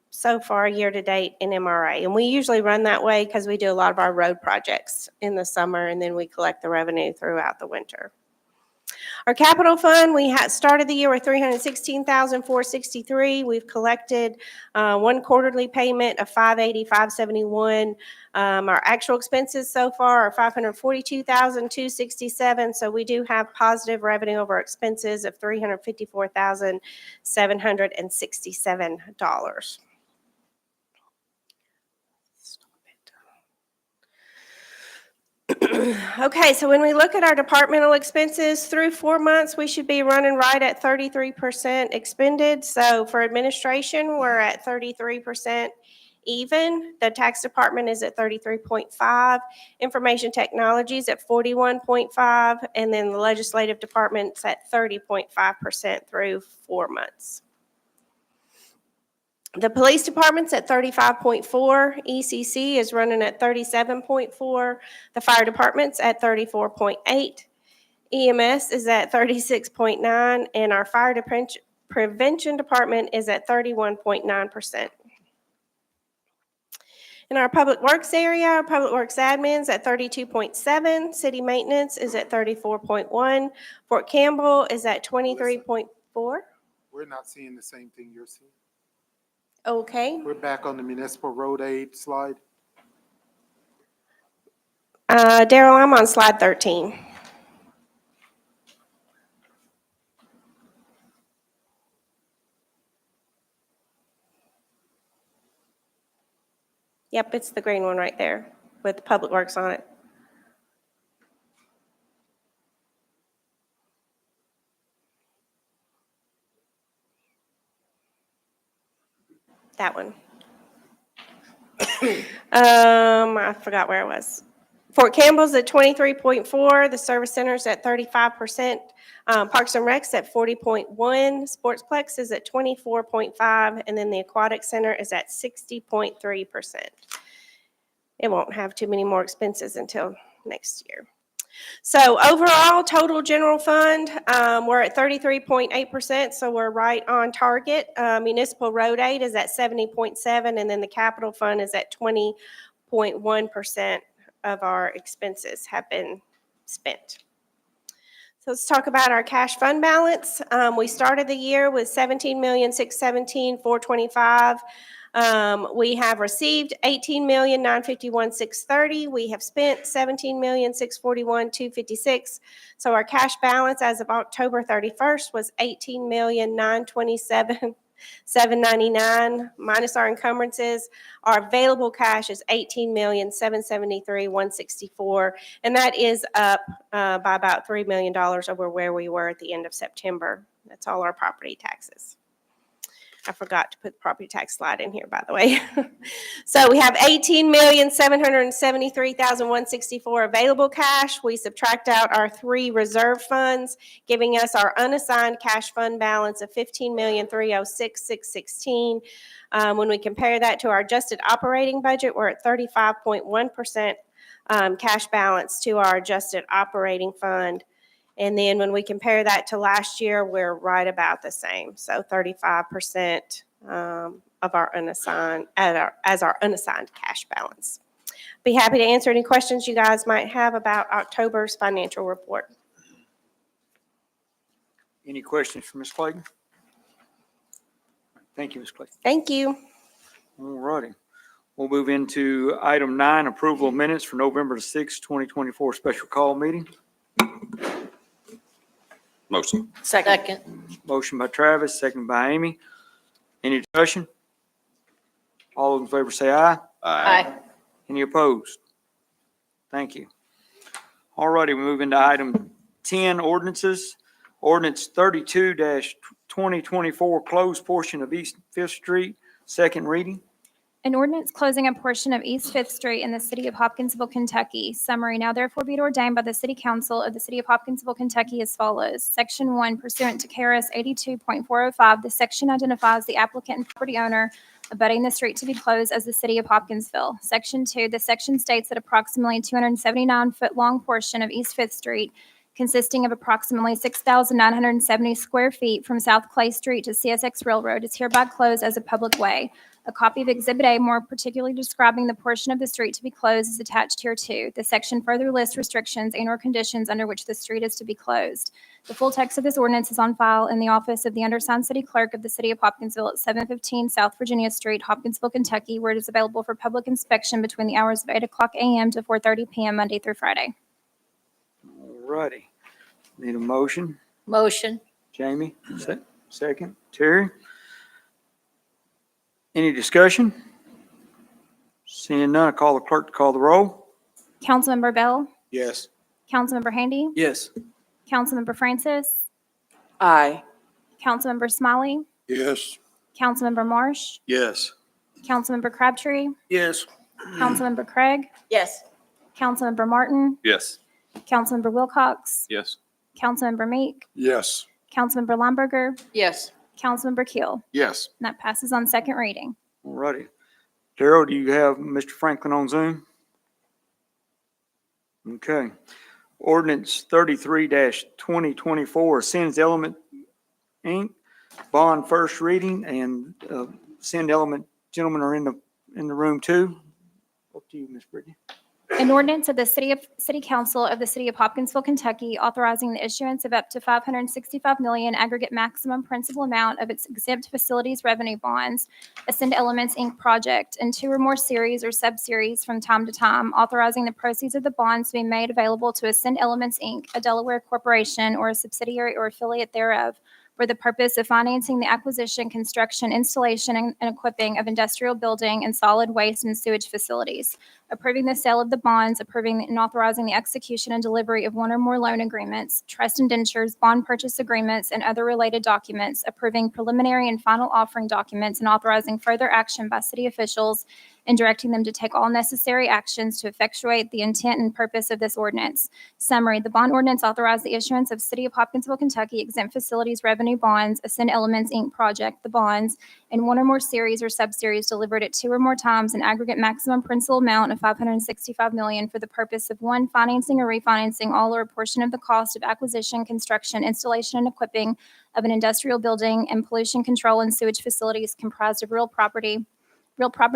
so far year-to-date in MRA. And we usually run that way because we do a lot of our road projects in the summer, and then we collect the revenue throughout the winter. Our capital fund, we started the year with $316,463. We've collected one quarterly payment of $580,571. Our actual expenses so far are $542,267. So we do have positive revenue over expenses of $354,767. Okay, so when we look at our departmental expenses through 4 months, we should be running right at 33% expended. So for administration, we're at 33% even. The tax department is at 33.5, information technology is at 41.5, and then the legislative department's at 30.5% through 4 months. The police department's at 35.4, ECC is running at 37.4, the fire department's at 34.8, EMS is at 36.9, and our fire prevention department is at 31.9%. In our public works area, our public works admin's at 32.7, city maintenance is at 34.1, Fort Campbell is at 23.4. We're not seeing the same thing you're seeing. Okay. We're back on the municipal road aid slide. Daryl, I'm on slide 13. Yep, it's the green one right there with Public Works on it. That one. I forgot where it was. Fort Campbell's at 23.4, the service center's at 35%, Parks and Rec's at 40.1, Sportsplex is at 24.5, and then the Aquatic Center is at 60.3%. It won't have too many more expenses until next year. So overall, total general fund, we're at 33.8%, so we're right on target. Municipal road aid is at 70.7, and then the capital fund is at 20.1% of our expenses have been spent. So let's talk about our cash fund balance. We started the year with $17,617,425. We have received $18,951,630. We have spent $17,641,256. So our cash balance as of October 31st was $18,927,799 minus our encumbrances. Our available cash is $18,773,164, and that is up by about $3 million over where we were at the end of September. That's all our property taxes. I forgot to put the property tax slide in here, by the way. So we have $18,773,164 available cash. We subtract out our 3 reserve funds, giving us our unassigned cash fund balance of $15,306,616. When we compare that to our adjusted operating budget, we're at 35.1% cash balance to our adjusted operating fund. And then when we compare that to last year, we're right about the same. So 35% of our unassigned, as our unassigned cash balance. Be happy to answer any questions you guys might have about October's financial report. Any questions for Ms. Clayton? Thank you, Ms. Clayton. Thank you. All righty. We'll move into item 9, approval of minutes for November the 6th, 2024 special call meeting. Motion. Second. Motion by Travis, second by Amy. Any discussion? All those in favor say aye. Aye. Any opposed? Thank you. All righty, we move into item 10, ordinances. Ordinance 32-2024, closed portion of East Fifth Street, second reading. An ordinance closing a portion of East Fifth Street in the city of Hopkinsville, Kentucky. Summary, now therefore be it ordained by the City Council of the city of Hopkinsville, Kentucky as follows. Section 1, pursuant to KRS 82.405, this section identifies the applicant and property owner abutting the street to be closed as the city of Hopkinsville. Section 2, this section states that approximately 279-foot-long portion of East Fifth Street, consisting of approximately 6,970 square feet from South Clay Street to CSX Railroad, is hereby closed as a public way. A copy of Exhibit A, more particularly describing the portion of the street to be closed, is attached here too. The section further lists restrictions and/or conditions under which the street is to be closed. The full text of this ordinance is on file in the office of the undersigned city clerk of the city of Hopkinsville at 715 South Virginia Street, Hopkinsville, Kentucky, where it is available for public inspection between the hours of 8:00 a.m. to 4:30 p.m. Monday through Friday. All righty. Need a motion? Motion. Jamie, second. Terry? Any discussion? Seeing none, I call the clerk to call the roll. Councilmember Bell? Yes. Councilmember Handy? Yes. Councilmember Francis? Aye. Councilmember Smiley? Yes. Councilmember Marsh? Yes. Councilmember Crabtree? Yes. Councilmember Craig? Yes. Councilmember Martin? Yes. Councilmember Wilcox? Yes. Councilmember Meek? Yes. Councilmember Limburger? Yes. Councilmember Keel. Yes. And that passes on second reading. All righty. Darrell, do you have Mr. Franklin on Zoom? Okay. Ordinance 33-2024, Sins Element, Inc., bond first reading, and Send Element gentlemen are in the room too. Up to you, Ms. Brittany. An ordinance of the City Council of the City of Hopkinsville, Kentucky, authorizing the issuance of up to $565 million aggregate maximum principal amount of its exempt facilities revenue bonds, Ascend Elements, Inc. project, and 2 or more series or subseries from time to time, authorizing the proceeds of the bonds to be made available to Ascend Elements, Inc., a Delaware corporation or a subsidiary or affiliate thereof, for the purpose of financing the acquisition, construction, installation, and equipping of industrial building and solid waste and sewage facilities, approving the sale of the bonds, approving and authorizing the execution and delivery of 1 or more loan agreements, trust indentures, bond purchase agreements, and other related documents, approving preliminary and final offering documents, and authorizing further action by city officials and directing them to take all necessary actions to effectuate the intent and purpose of this ordinance. Summary: the bond ordinance authorized the issuance of City of Hopkinsville, Kentucky exempt facilities revenue bonds, Ascend Elements, Inc. project, the bonds, in 1 or more series or subseries delivered at 2 or more times an aggregate maximum principal amount of $565 million for the purpose of 1, financing or refinancing all or a portion of the cost of acquisition, construction, installation, and equipping of an industrial building and pollution control and sewage facilities comprised of real property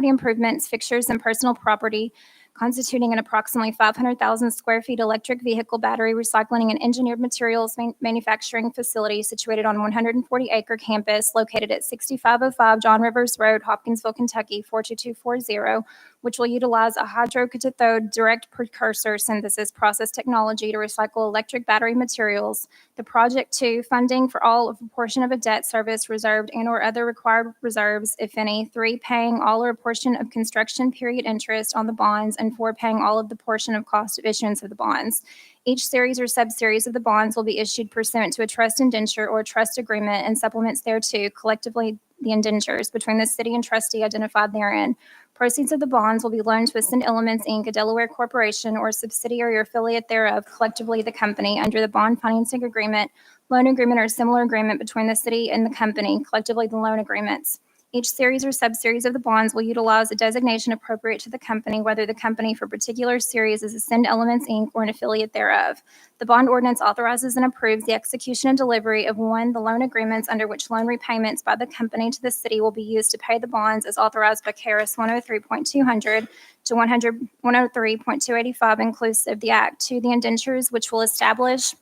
improvements, fixtures, and personal property, constituting an approximately 500,000 square feet electric vehicle battery recycling and engineered materials manufacturing facility situated on 140-acre campus located at 6505 John Rivers Road, Hopkinsville, Kentucky, 42240, which will utilize a hydrocathode direct precursor synthesis process technology to recycle electric battery materials. The project 2, funding for all of a portion of a debt service reserved and or other required reserves, if any. 3, paying all or a portion of construction period interest on the bonds, and 4, paying all of the portion of cost of issuance of the bonds. Each series or subseries of the bonds will be issued pursuant to a trust indenture or a trust agreement and supplements thereto, collectively the indentures, between the city and trustee identified therein. Proceeds of the bonds will be loaned to Ascend Elements, Inc., a Delaware corporation or subsidiary or affiliate thereof, collectively the company, under the bond financing agreement, loan agreement, or similar agreement between the city and the company, collectively the loan agreements. Each series or subseries of the bonds will utilize a designation appropriate to the company, whether the company for particular series is Ascend Elements, Inc., or an affiliate thereof. The bond ordinance authorizes and approves the execution and delivery of 1, the loan agreements under which loan repayments by the company to the city will be used to pay the bonds as authorized by KRS 103.200 to 103.285 inclusive, the Act. 2, the indentures, which will establish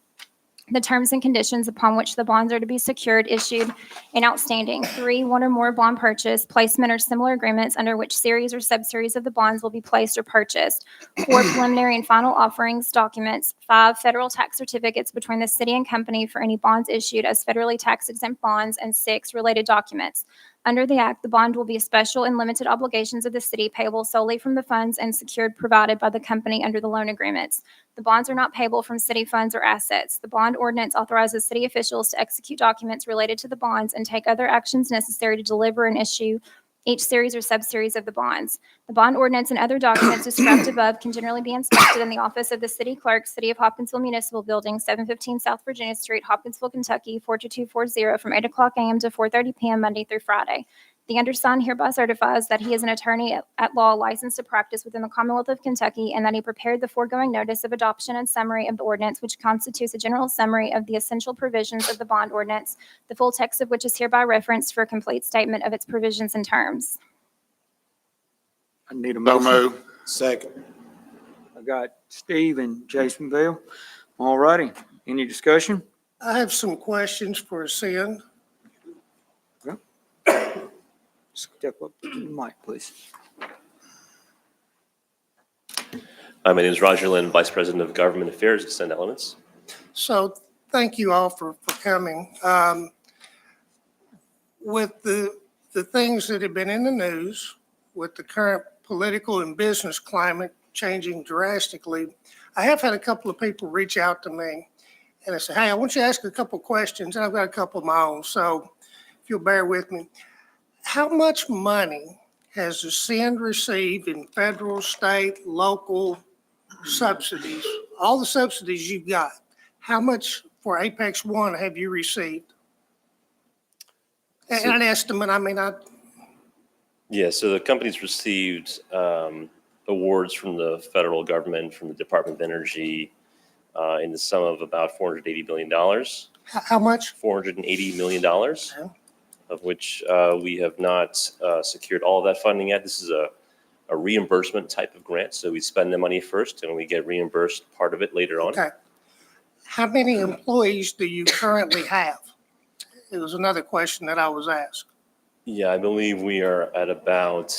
the terms and conditions upon which the bonds are to be secured, issued, and outstanding. 3, 1 or more bond purchase, placement, or similar agreements under which series or subseries of the bonds will be placed or purchased. 4, preliminary and final offerings documents. 5, federal tax certificates between the city and company for any bonds issued as federally tax-exempt bonds. And 6, related documents. Under the Act, the bond will be special and limited obligations of the city payable solely from the funds and secured provided by the company under the loan agreements. The bonds are not payable from city funds or assets. The bond ordinance authorizes city officials to execute documents related to the bonds and take other actions necessary to deliver and issue each series or subseries of the bonds. The bond ordinance and other documents described above can generally be inspected in the office of the city clerk, City of Hopkinsville Municipal Building, 715 South Virginia Street, Hopkinsville, Kentucky, 42240, from 8 o'clock a.m. to 4:30 p.m. Monday through Friday. The undersigned hereby certifies that he is an attorney at law licensed to practice within the Commonwealth of Kentucky, and that he prepared the foregoing notice of adoption and summary of the ordinance, which constitutes a general summary of the essential provisions of the bond ordinance, the full text of which is hereby referenced for a complete statement of its provisions and terms. I need a So motion. move. Second. I got Steve and Jasonville. All righty. Any discussion? I have some questions for Ascend. Step up to the mic, please. My name is Roger Lynn, Vice President of Government Affairs at Ascend Elements. So thank you all for coming. With the things that have been in the news, with the current political and business climate changing drastically, I have had a couple of people reach out to me and I say, hey, I want you to ask a couple of questions, and I've got a couple of my own. So if you'll bear with me. How much money has Ascend received in federal, state, local subsidies? All the subsidies you've got, how much for Apex One have you received? An estimate, I mean, Yeah, so the company's received awards from the federal government, from the Department of Energy, in the sum of about $480 million. how much? $480 million, of which we have not secured all of that funding yet. This is a reimbursement type of grant, so we spend the money first and we get reimbursed part of it later on. Okay. How many employees do you currently have? It was another question that I was asked. Yeah, I believe we are at about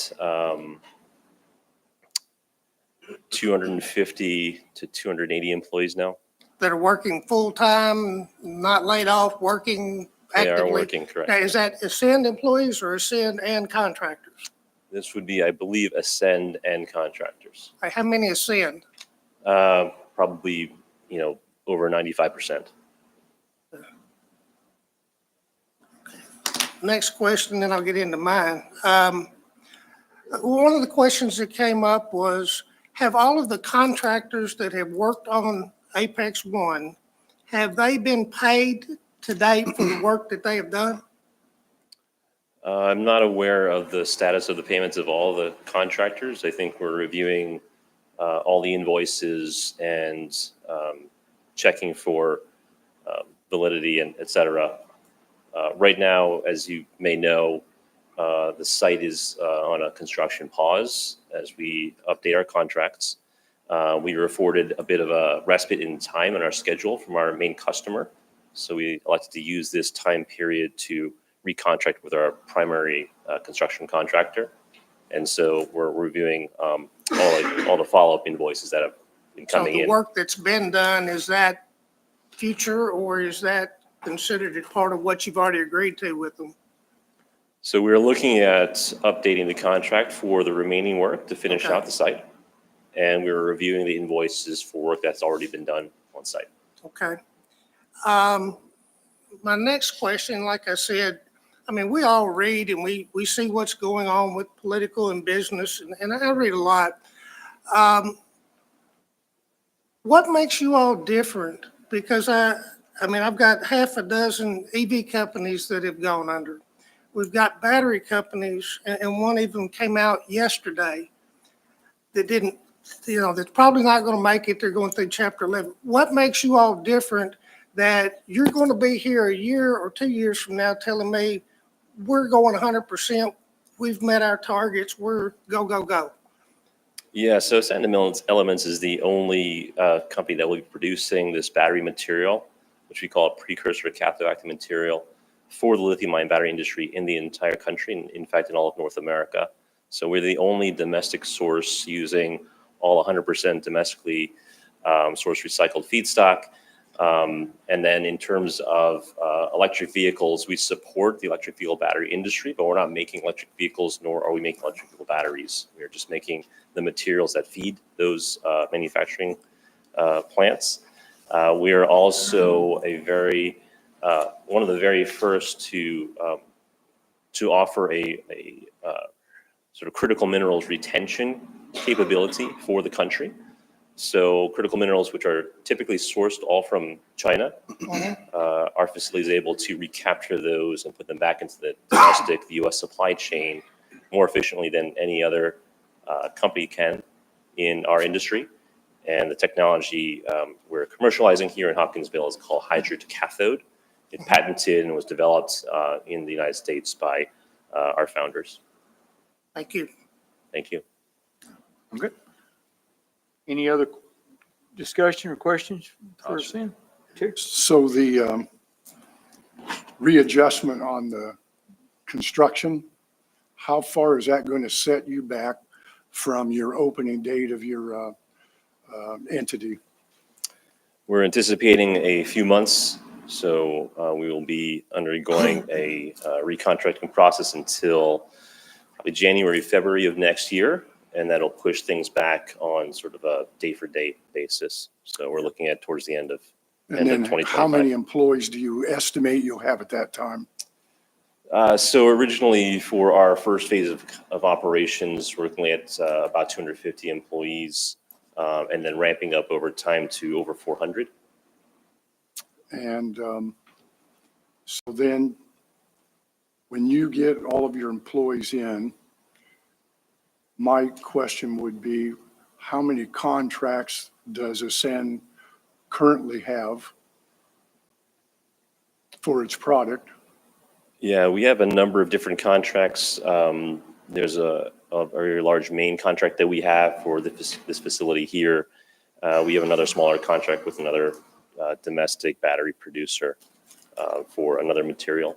250 to 280 employees now. That are working full-time, not laid off, working They actively? are working, correct. Now, is that Ascend employees or Ascend and contractors? This would be, I believe, Ascend and contractors. Like, how many Ascend? Probably, over 95%. Next question, then I'll get into mine. One of the questions that came up was, have all of the contractors that have worked on Apex One, have they been paid to date for the work that they have done? I'm not aware of the status of the payments of all the contractors. I think we're reviewing all the invoices and checking for validity and et cetera. Right now, as you may know, the site is on a construction pause as we update our contracts. We were afforded a bit of a respite in time in our schedule from our main customer. So we elected to use this time period to recontract with our primary construction contractor. And so we're reviewing all the follow-up invoices that have been So coming the in. work that's been done, is that future or is that considered as part of what you've already agreed to with them? So we're looking at updating the contract for the remaining work to finish Okay. out the site. And we're reviewing the invoices for work that's already been done on site. Okay. My next question, like I said, I mean, we all read and we see what's going on with political and business, and I read a lot. What makes you all different? Because I mean, I've got half a dozen EV companies that have gone under. We've got battery companies, and one even came out yesterday that didn't, that's probably not going to make it. They're going through Chapter 11. What makes you all different that you're going to be here a year or 2 years from now telling me we're going 100%, we've met our targets, we're go, go, go? Yeah, so Ascend Elements is the only company that will be producing this battery material, which we call a precursor cathode active material, for the lithium-ion battery industry in the entire country, and in fact, in all of North America. So we're the only domestic source using all 100% domestically sourced recycled feedstock. And then in terms of electric vehicles, we support the electric vehicle battery industry, but we're not making electric vehicles, nor are we making electric vehicle batteries. We are just making the materials that feed those manufacturing plants. We are also one of the very first to offer a sort of critical minerals retention capability for the country. So critical minerals, which are typically sourced all from China, our facility is able to recapture those and put them back into the domestic, the U.S. supply chain more efficiently than any other company can in our industry. And the technology we're commercializing here in Hopkinsville is called hydro-to-cathode. It's patented and was developed in the United States by our founders. Thank you. Thank you. I'm good. Any other discussion or questions for Ascend? So the readjustment on the construction, how far is that going to set you back from your opening date of your entity? We're anticipating a few months, so we will be undergoing a recontracting process until probably January, February of next year, and that'll push things back on sort of a day-for-day basis. So we're looking at towards the end of And then 2025. how many employees do you estimate you'll have at that time? So originally, for our first phase of operations, we're looking at about 250 employees, and then ramping up over time to over 400. And so then when you get all of your employees in, my question would be, how many contracts does Ascend currently have for its product? Yeah, we have a number of different contracts. There's a very large main contract that we have for this facility here. We have another smaller contract with another domestic battery producer for another material.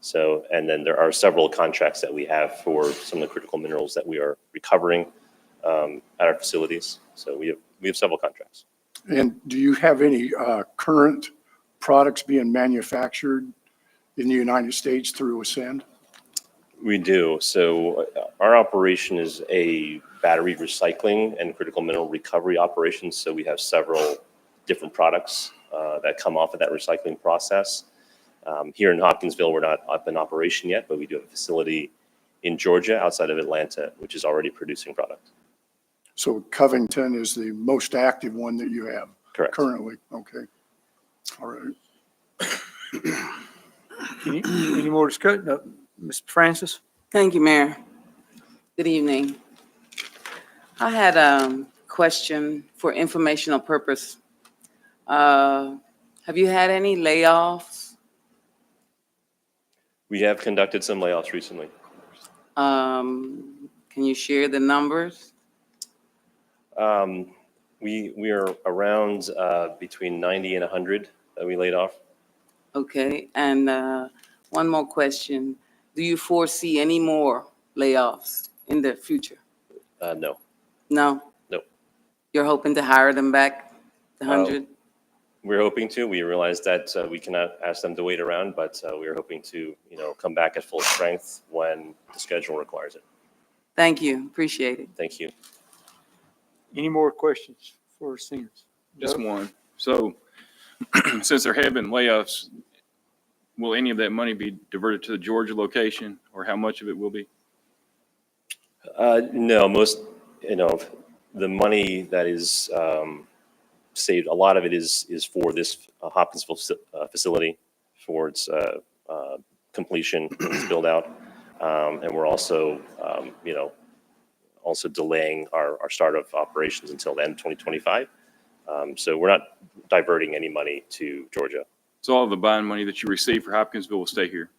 So, and then there are several contracts that we have for some of the critical minerals that we are recovering at our facilities. So we have several contracts. And do you have any current products being manufactured in the United States through Ascend? We do. So our operation is a battery recycling and critical mineral recovery operation. So we have several different products that come off of that recycling process. Here in Hopkinsville, we're not up in operation yet, but we do have a facility in Georgia outside of Atlanta, which is already producing product. So Covington is the most active one that you have? Correct. Currently, okay. All right. Any more discussion? Mr. Francis? Thank you, Mayor. Good evening. I had a question for informational purpose. Have you had any layoffs? We have conducted some layoffs recently. Can you share the numbers? We are around between 90 and 100 that we laid off. Okay, and one more question. Do you foresee any more layoffs in the future? No. No? No. You're hoping to hire them back, the 100? We're hoping to. We realize that we cannot ask them to wait around, but we're hoping to, come back at full strength when the schedule requires it. Thank you, appreciate it. Thank you. Any more questions for Sims? Just one. So since there have been layoffs, will any of that money be diverted to the Georgia location, or how much of it will be? No, most, the money that is saved, a lot of it is for this Hopkinsville facility for its completion, its build out. And we're also, also delaying our start of operations until the end of 2025. So we're not diverting any money to Georgia. So all of the bond money that you receive for Hopkinsville will stay here?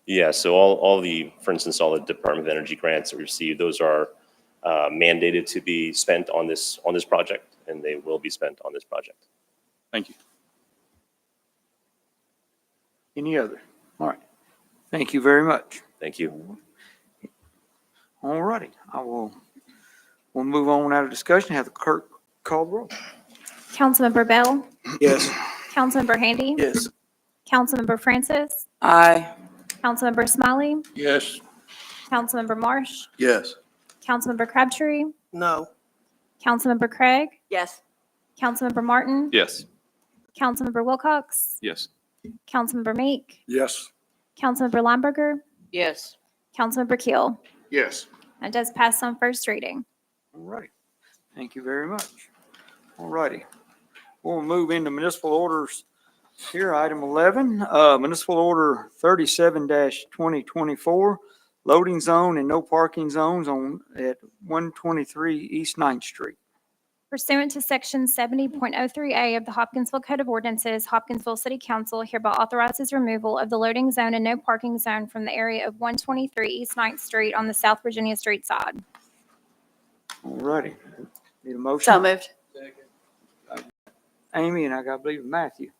Yeah, so all the, for instance, all the Department of Energy grants that we receive, those are mandated to be spent on this project, and they will be spent on this project. Thank you. Any other? All right. Thank you very much. Thank you. All righty. We'll move on out of discussion. Have the clerk call the roll. Councilmember Bell? Yes. Councilmember Handy? Yes. Councilmember Francis? Aye. Councilmember Smiley? Yes. Councilmember Marsh? Yes. Councilmember Crabtree? No. Councilmember Craig? Yes. Councilmember Martin? Yes. Councilmember Wilcox? Yes. Councilmember Meek? Yes. Councilmember Lineberger? Yes. Councilmember Keel? Yes. That does pass on first reading. All right. Thank you very much. All righty. We'll move into municipal orders here. Item 11, municipal order 37-2024, loading zone and no parking zones at 123 East 9th Street. Pursuant to Section 70.03A of the Hopkinsville Code of Ordinances, Hopkinsville City Council hereby authorizes removal of the loading zone and no parking zone from the area of 123 East 9th Street on the South Virginia Street side. All righty. Need a motion? So moved. Amy, and I got to believe Matthew.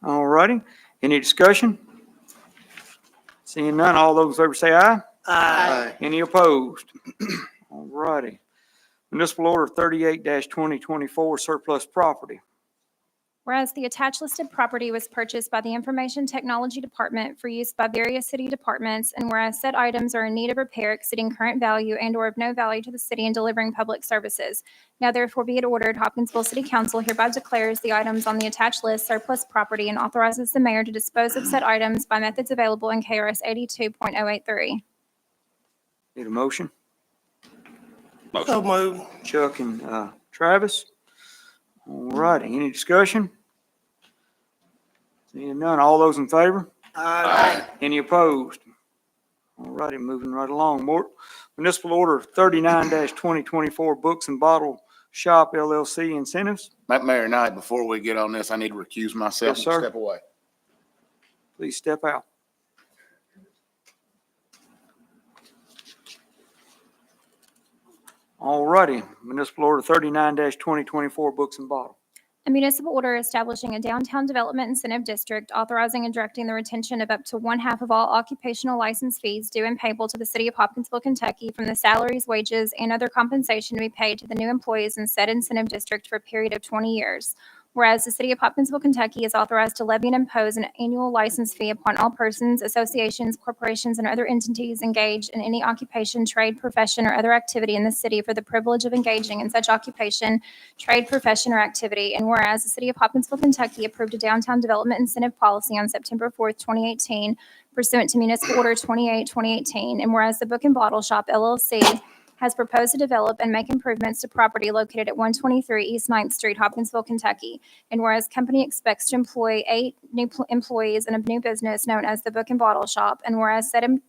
All righty. Any discussion? Seeing none, all those in favor say aye. Aye. Any opposed? All righty. Municipal order 38-2024, surplus property. Whereas the attached listed property was purchased by the Information Technology Department for use by various city departments, and whereas said items are in need of repair exceeding current value and/or of no value to the city in delivering public services. Now therefore be it ordered, Hopkinsville City Council hereby declares the items on the attached list surplus property and authorizes the mayor to dispose of said items by methods available in KRS 82.083. Need a motion? So moved. Chuck and Travis. All righty. Any discussion? Seeing none, all those in favor? Aye. Any opposed? All righty, moving right along. Municipal Order 39-2024, Books and Bottle Shop LLC incentives. Mayor Knight, before we get on this, I need to recuse myself Yes, and sir. step away. Please step out. All righty, Municipal Order 39-2024, Books and Bottle. A municipal order establishing a downtown development incentive district, authorizing and directing the retention of up to 1/2 of all occupational license fees due and payable to the city of Hopkinsville, Kentucky from the salaries, wages, and other compensation to be paid to the new employees in said incentive district for a period of 20 years. Whereas the city of Hopkinsville, Kentucky is authorized to levy and impose an annual license fee upon all persons, associations, corporations, and other entities engaged in any occupation, trade, profession, or other activity in the city for the privilege of engaging in such occupation, trade, profession, or activity. And whereas the city of Hopkinsville, Kentucky approved a downtown development incentive policy on September 4th, 2018 pursuant to Municipal Order 28-2018. And whereas the Book and Bottle Shop LLC has proposed to develop and make improvements to property located at 123 East 9th Street, Hopkinsville, Kentucky. And whereas company expects to employ 8 new employees in a new business known as the Book and Bottle Shop. And whereas said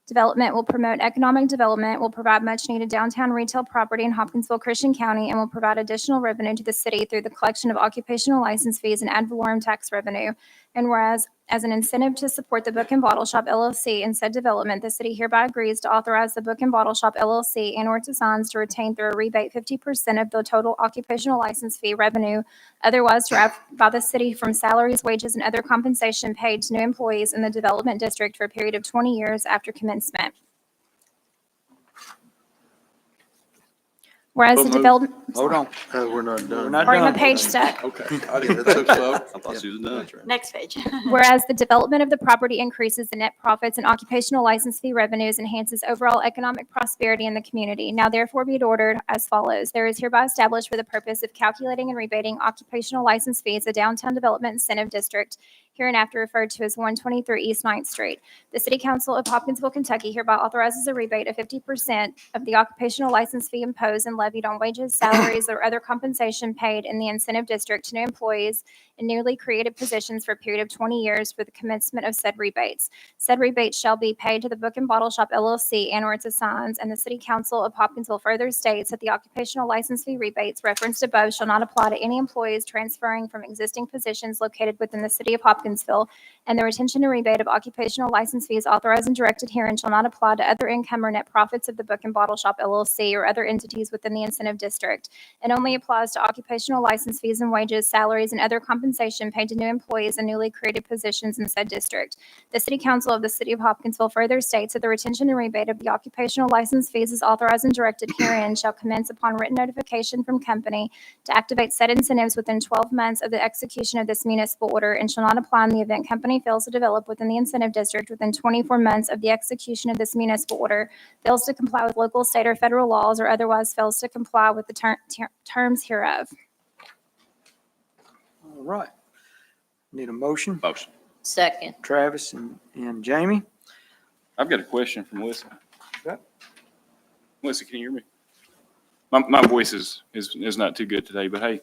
development will promote economic development, will provide much-needed downtown retail property in Hopkinsville, Christian County, and will provide additional revenue to the city through the collection of occupational license fees and ad valorem tax revenue. And whereas, as an incentive to support the Book and Bottle Shop LLC in said development, the city hereby agrees to authorize the Book and Bottle Shop LLC and/or its assigns to retain through a rebate 50% of the total occupational license fee revenue otherwise derived by the city from salaries, wages, and other compensation paid to new employees in the development district for a period of 20 years after commencement. Whereas the development. Hold on. We're not We're done. not Pardon my done. page stuck. Okay. I didn't, it took so. I thought she was done. Next page. Whereas the development of the property increases the net profits and occupational license fee revenues, enhances overall economic prosperity in the community. Now therefore be it ordered as follows. There is hereby established for the purpose of calculating and rebating occupational license fees a downtown development incentive district, hereinafter referred to as 123 East 9th Street. The City Council of Hopkinsville, Kentucky hereby authorizes a rebate of 50% of the occupational license fee imposed and levied on wages, salaries, or other compensation paid in the incentive district to new employees in newly created positions for a period of 20 years for the commencement of said rebates. Said rebates shall be paid to the Book and Bottle Shop LLC and/or its assigns, and the City Council of Hopkinsville further states that the occupational license fee rebates referenced above shall not apply to any employees transferring from existing positions located within the City of Hopkinsville, and the retention and rebate of occupational license fees authorized and directed herein shall not apply to other income or net profits of the Book and Bottle Shop LLC or other entities within the incentive district. It only applies to occupational license fees and wages, salaries, and other compensation paid to new employees in newly created positions in said district. The City Council of the City of Hopkinsville further states that the retention and rebate of the occupational license fees as authorized and directed herein shall commence upon written notification from company to activate said incentives within 12 months of the execution of this municipal order and shall not apply in the event company fails to develop within the incentive district within 24 months of the execution of this municipal order, fails to comply with local, state, or federal laws, or otherwise fails to comply with the terms hereof. All right. Need a motion? Motion. Second. Travis and Jamie. I've got a question for Melissa. Okay. Melissa, can you hear me? My voice is not too good today, but hey,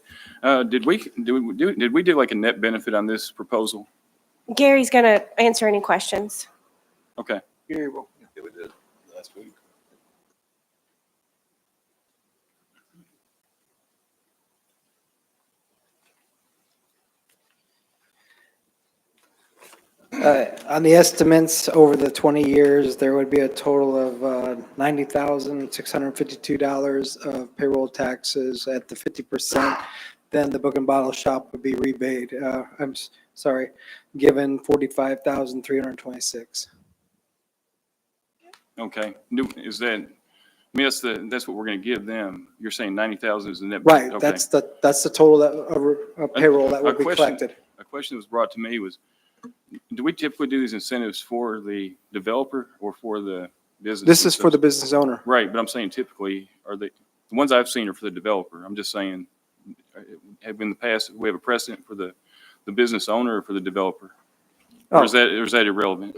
did we do like a net benefit on this proposal? Gary's going to answer any questions. Okay. Gary will. Yeah, we did last week. On the estimates over the 20 years, there would be a total of $90,652 of payroll taxes at the 50%. Then the Book and Bottle Shop would be rebate. Given $45,326. Okay. Is that, I mean, that's what we're going to give them. You're saying 90,000 is the net. Right. Okay. That's the total of payroll that would be collected. A question that was brought to me was, do we typically do these incentives for the developer or for the business? This is for the business owner. Right, but I'm saying typically, are the ones I've seen are for the developer. I'm just saying, have in the past, we have a precedent for the business owner or for the developer? Or is that irrelevant?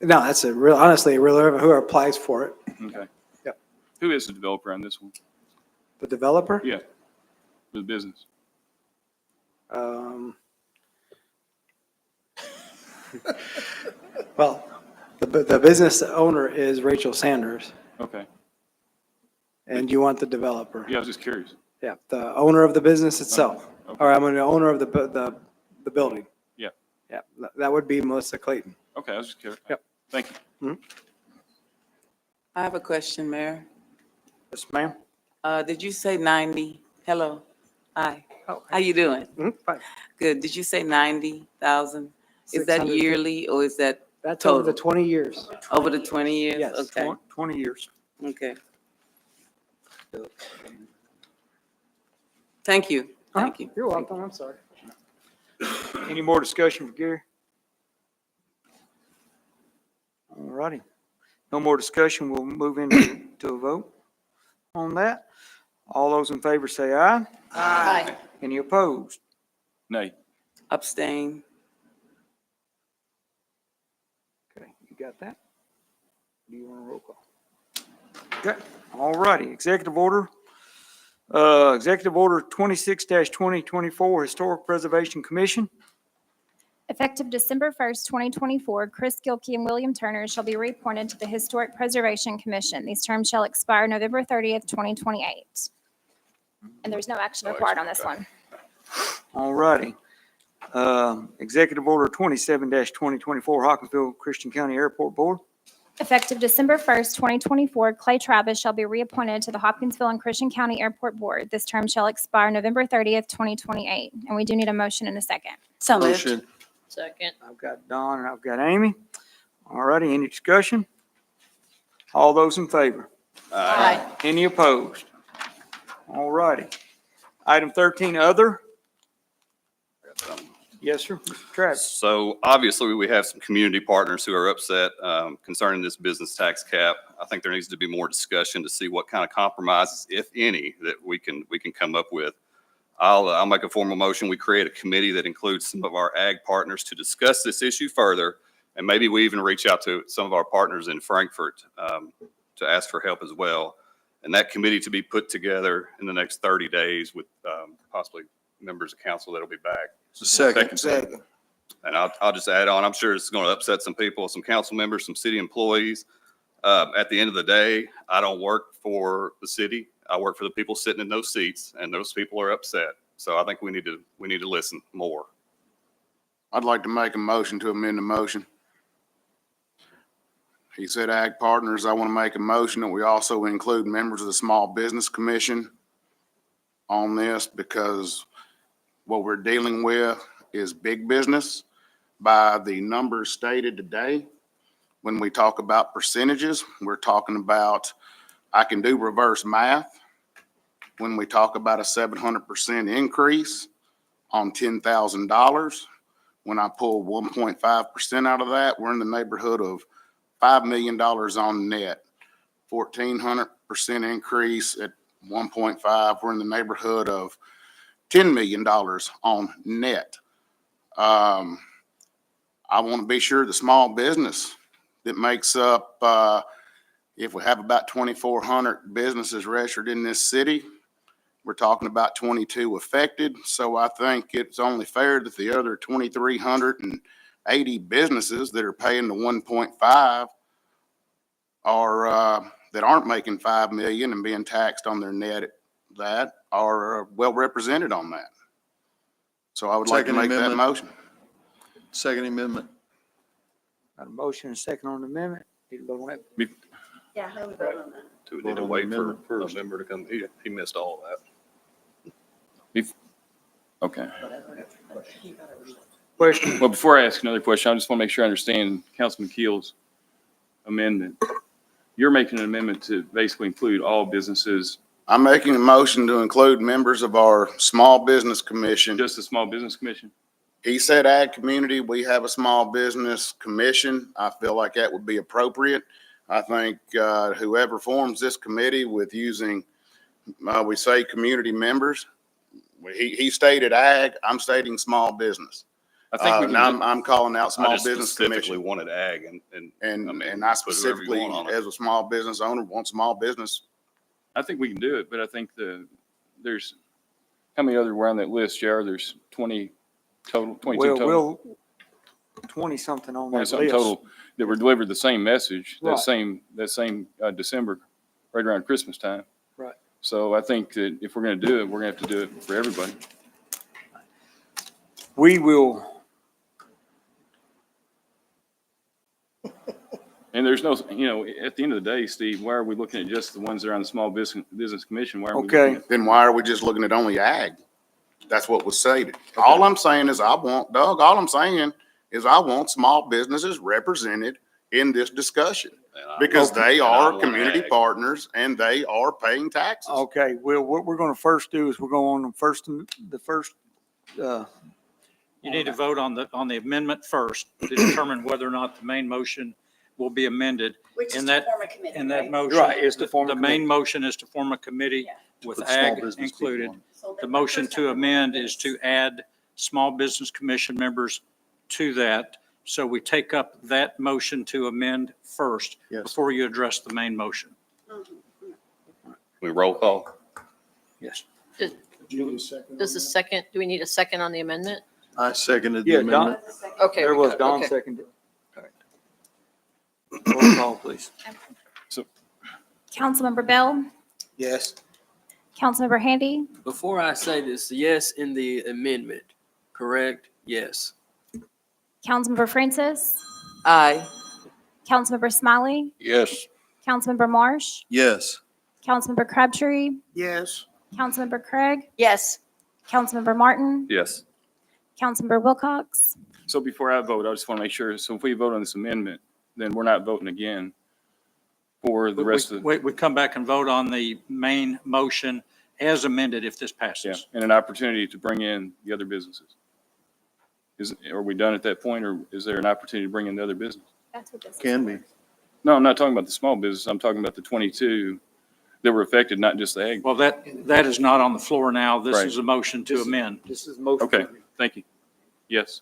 No, that's honestly irrelevant who applies for it. Okay. Yep. Who is the developer on this one? The developer? Yeah, for the business. Well, The business owner is Rachel Sanders, Okay. and you want the developer. Yeah, I was just curious. Yeah, the owner of the business itself. Okay. Or I'm the owner of the building. Yeah. Yeah, that would be Melissa Clayton. Okay, I was just curious. Yep. Thank you. I have a question, Mayor. Yes, ma'am. Did you say 90? Hello. Hi. Oh, How you doing? fine. Good. Did you say 90,000? Is that 650. yearly or is that That's over the total? 20 years. Over the 20 years? Yes. Okay, 20 years. okay. Thank you. Thank you. You're welcome, I'm sorry. Any more discussion for Gary? All righty. No more discussion. We'll move into a vote on that. All those in favor say aye. Aye. Any opposed? Nay. Abstain. Okay, you got that? Do you want a roll call? Okay, all righty. Executive order 26-2024, Historic Preservation Commission. Effective December 1st, 2024, Chris Gilkey and William Turner shall be reappointed to the Historic Preservation Commission. These terms shall expire November 30th, 2028. And there's no action required on this one. All righty. Executive order 27-2024, Hopkinsville Christian County Airport Board. Effective December 1st, 2024, Clay Travis shall be reappointed to the Hopkinsville and Christian County Airport Board. This term shall expire November 30th, 2028. And we do need a motion and a second. So moved. Motion. Second. I've got Don and I've got Amy. All righty, any discussion? All those in favor? Aye. Any opposed? All righty. Item 13, other. Yes, sir. Mr. Travis. So obviously, we have some community partners who are upset concerning this business tax cap. I think there needs to be more discussion to see what kind of compromises, if any, that we can come up with. I'll make a formal motion. We create a committee that includes some of our ag partners to discuss this issue further. And maybe we even reach out to some of our partners in Frankfurt to ask for help as well. And that committee to be put together in the next 30 days with possibly members of council that'll be back. Second. And I'll just add on, I'm sure it's going to upset some people, some council members, some city employees. At the end of the day, I don't work for the city. I work for the people sitting in those seats, and those people are upset. So I think we need to listen more. I'd like to make a motion to amend the motion. He said ag partners. I want to make a motion that we also include members of the Small Business Commission on this, because what we're dealing with is big business by the numbers stated today. When we talk about percentages, we're talking about, I can do reverse math. When we talk about a 700% increase on $10,000, when I pull 1.5% out of that, we're in the neighborhood of $5 million on net. 1,400% increase at 1.5, we're in the neighborhood of $10 million on net. I want to be sure the small business that makes up, if we have about 2,400 businesses registered in this city, we're talking about 22 affected. So I think it's only fair that the other 2,380 businesses that are paying the 1.5 are, that aren't making 5 million and being taxed on their net, that are well represented on that. So I would like to Second make that amendment. motion. Second amendment. Got a motion and a second on the amendment. Need to vote on that. Yeah, how we vote on that? Do we need to wait for a member to come? He missed all of that. Okay. Question. Well, before I ask another question, I just want to make sure I understand Councilman Keel's amendment. You're making an amendment to basically include all businesses, I'm making a motion to include members of our Small Business Commission. just the Small Business Commission? He said ag community, we have a small business commission. I feel like that would be appropriate. I think whoever forms this committee with using, we say community members, he stated ag, I'm stating small business. I think we And can, I'm calling out I Small just Business specifically Commission. wanted ag and I mean, And I put whatever you specifically, want on it. as a small business owner, want small business. I think we can do it, but I think there's, how many other were on that list, JR? There's 20 total, 22 Well, total? 20-something on that Twenty something list. total that were delivered the same message, Right. that same December, right around Christmas time. Right. So I think that if we're gonna do it, we're gonna have to do it for everybody. We will, And there's no, at the end of the day, Steve, why are we looking at just the ones that are on the Small Business Commission? Why are we looking Okay. at? Then why are we just looking at only ag? That's what was stated. All I'm saying is all I'm saying is I want small businesses represented in this discussion because they are community partners and they are paying taxes. okay, well, what we're gonna first do is we're going on the first, You need to vote on the amendment first to determine whether or not the main motion will be amended. Which is In to that- form a committee, In that right? motion. Right, it's to form a The main committee. motion is to form a committee with ag included. So The then motion first to have amend vote is this. to add small business commission members to that. So we take up that motion to amend first before you address the main motion. We roll call? yes. Does the second, do we need a second on the amendment? I seconded the Yeah, Don, amendment. Okay. there was, okay. Don seconded. All right. Roll call, please. Councilmember Bell, Yes. Councilmember Handy, Before I say this, yes in the amendment, correct? Yes. Councilmember Francis, Aye. Councilmember Smiley, Yes. Councilmember Marsh, Yes. Councilmember Crabtree, Yes. Councilmember Craig, Yes. Councilmember Martin, Yes. Councilmember Wilcox. So before I vote, I just want to make sure, so if we vote on this amendment, then we're not voting again for the rest of the, We come back and vote on the main motion as amended if this yeah, passes. and an opportunity to bring in the other businesses. Are we done at that point, or is there an opportunity to bring in the other business? That's what this is. Can be. No, I'm not talking about the small business. I'm talking about the 22 that were affected, not just the ag. Well, that is not on the floor now. This Right. is a motion to amend. This is motion. Okay, thank you. Yes.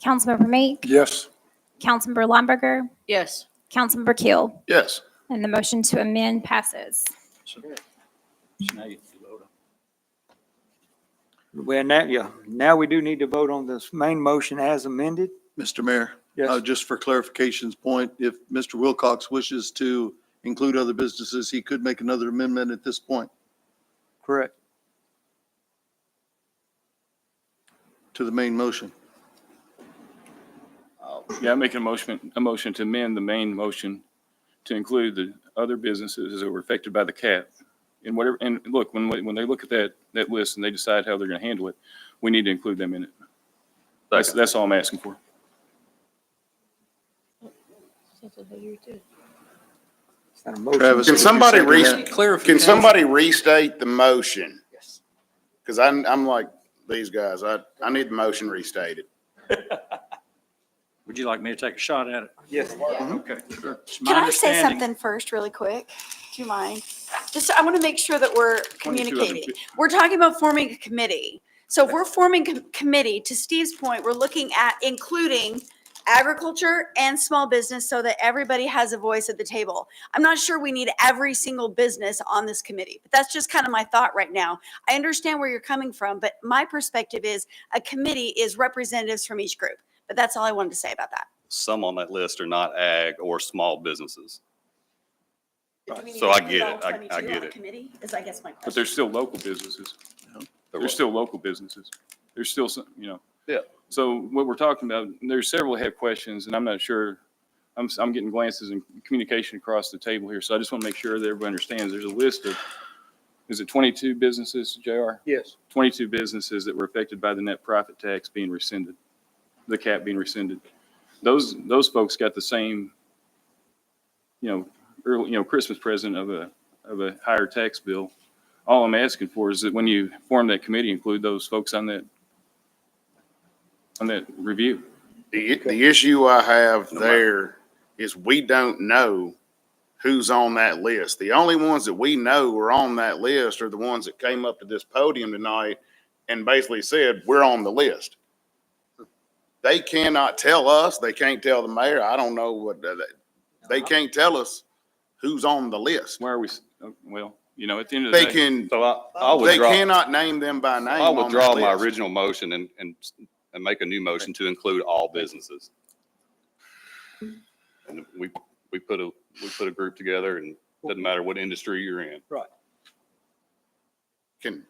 Councilmember Meek, Yes. Councilmember Lumberger, Yes. Councilmember Keel, Yes. and the motion to amend passes. So now you can vote on. Well, now we do need to vote on this main motion as amended. Mr. Mayor, Yes. just for clarification's point, if Mr. Wilcox wishes to include other businesses, he could make another amendment at this point Correct. to the main motion. Yeah, I'm making a motion to amend the main motion to include the other businesses that were affected by the cap. And whatever, and look, when they look at that list and they decide how they're going to handle it, we need to include them in it. That's all I'm asking for. It's not a motion. Travis, Can would you somebody second that? Can somebody restate the motion? Yes. Because I'm like these guys. I need the motion restated. Would you like me to take a shot at it? Yes. Okay, sure. It's my Can I say understanding- something first really quick? Do you mind? Just, I want to make sure that we're 22 of them. communicating. We're talking about forming a committee. So if we're forming a committee, to Steve's point, we're looking at including agriculture and small business so that everybody has a voice at the table. I'm not sure we need every single business on this committee, but that's just kind of my thought right now. I understand where you're coming from, but my perspective is a committee is representatives from each group. But that's all I wanted to say about that. Some on that list are not ag or small businesses. Do we need So to I include get all it. I 22 on get the it. Committee is, I guess, my But question. there's still local businesses. There's still local businesses. There's still some, Yeah. So what we're talking about, there's several that have questions, and I'm not sure, I'm getting glances and communication across the table here, so I just want to make sure that everybody understands. There's a list of, is it 22 businesses, JR? Yes. 22 businesses that were affected by the net profit tax being rescinded, the cap being rescinded. Those folks got the same, Christmas present of a higher tax bill. All I'm asking for is that when you form that committee, include those folks on that review. The issue I have there is we don't know who's on that list. The only ones that we know are on that list are the ones that came up to this podium tonight and basically said, we're on the list. They cannot tell us, they can't tell the mayor, I don't know what, they can't tell us who's on the list. Why are we, well, at the end of the They day. can, So I'll they withdraw. cannot name them by name. I'll on withdraw that my list. original motion and and make a new motion to include all businesses. And we put a group together, and it doesn't matter what industry you're in. Right.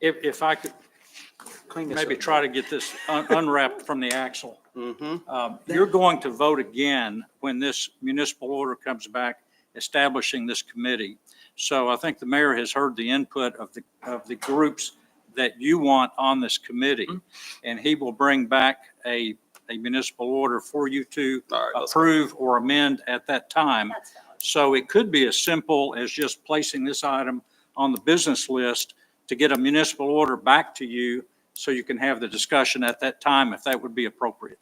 If I could Clean this maybe up. try to get this unwrapped from the axle. Mm-hmm. You're going to vote again when this municipal order comes back establishing this committee. So I think the mayor has heard the input of the groups that you want on this committee. And he will bring back a municipal order for you to approve or amend at that time. So it could be as simple as just placing this item on the business list to get a municipal order back to you so you can have the discussion at that time if that would be appropriate.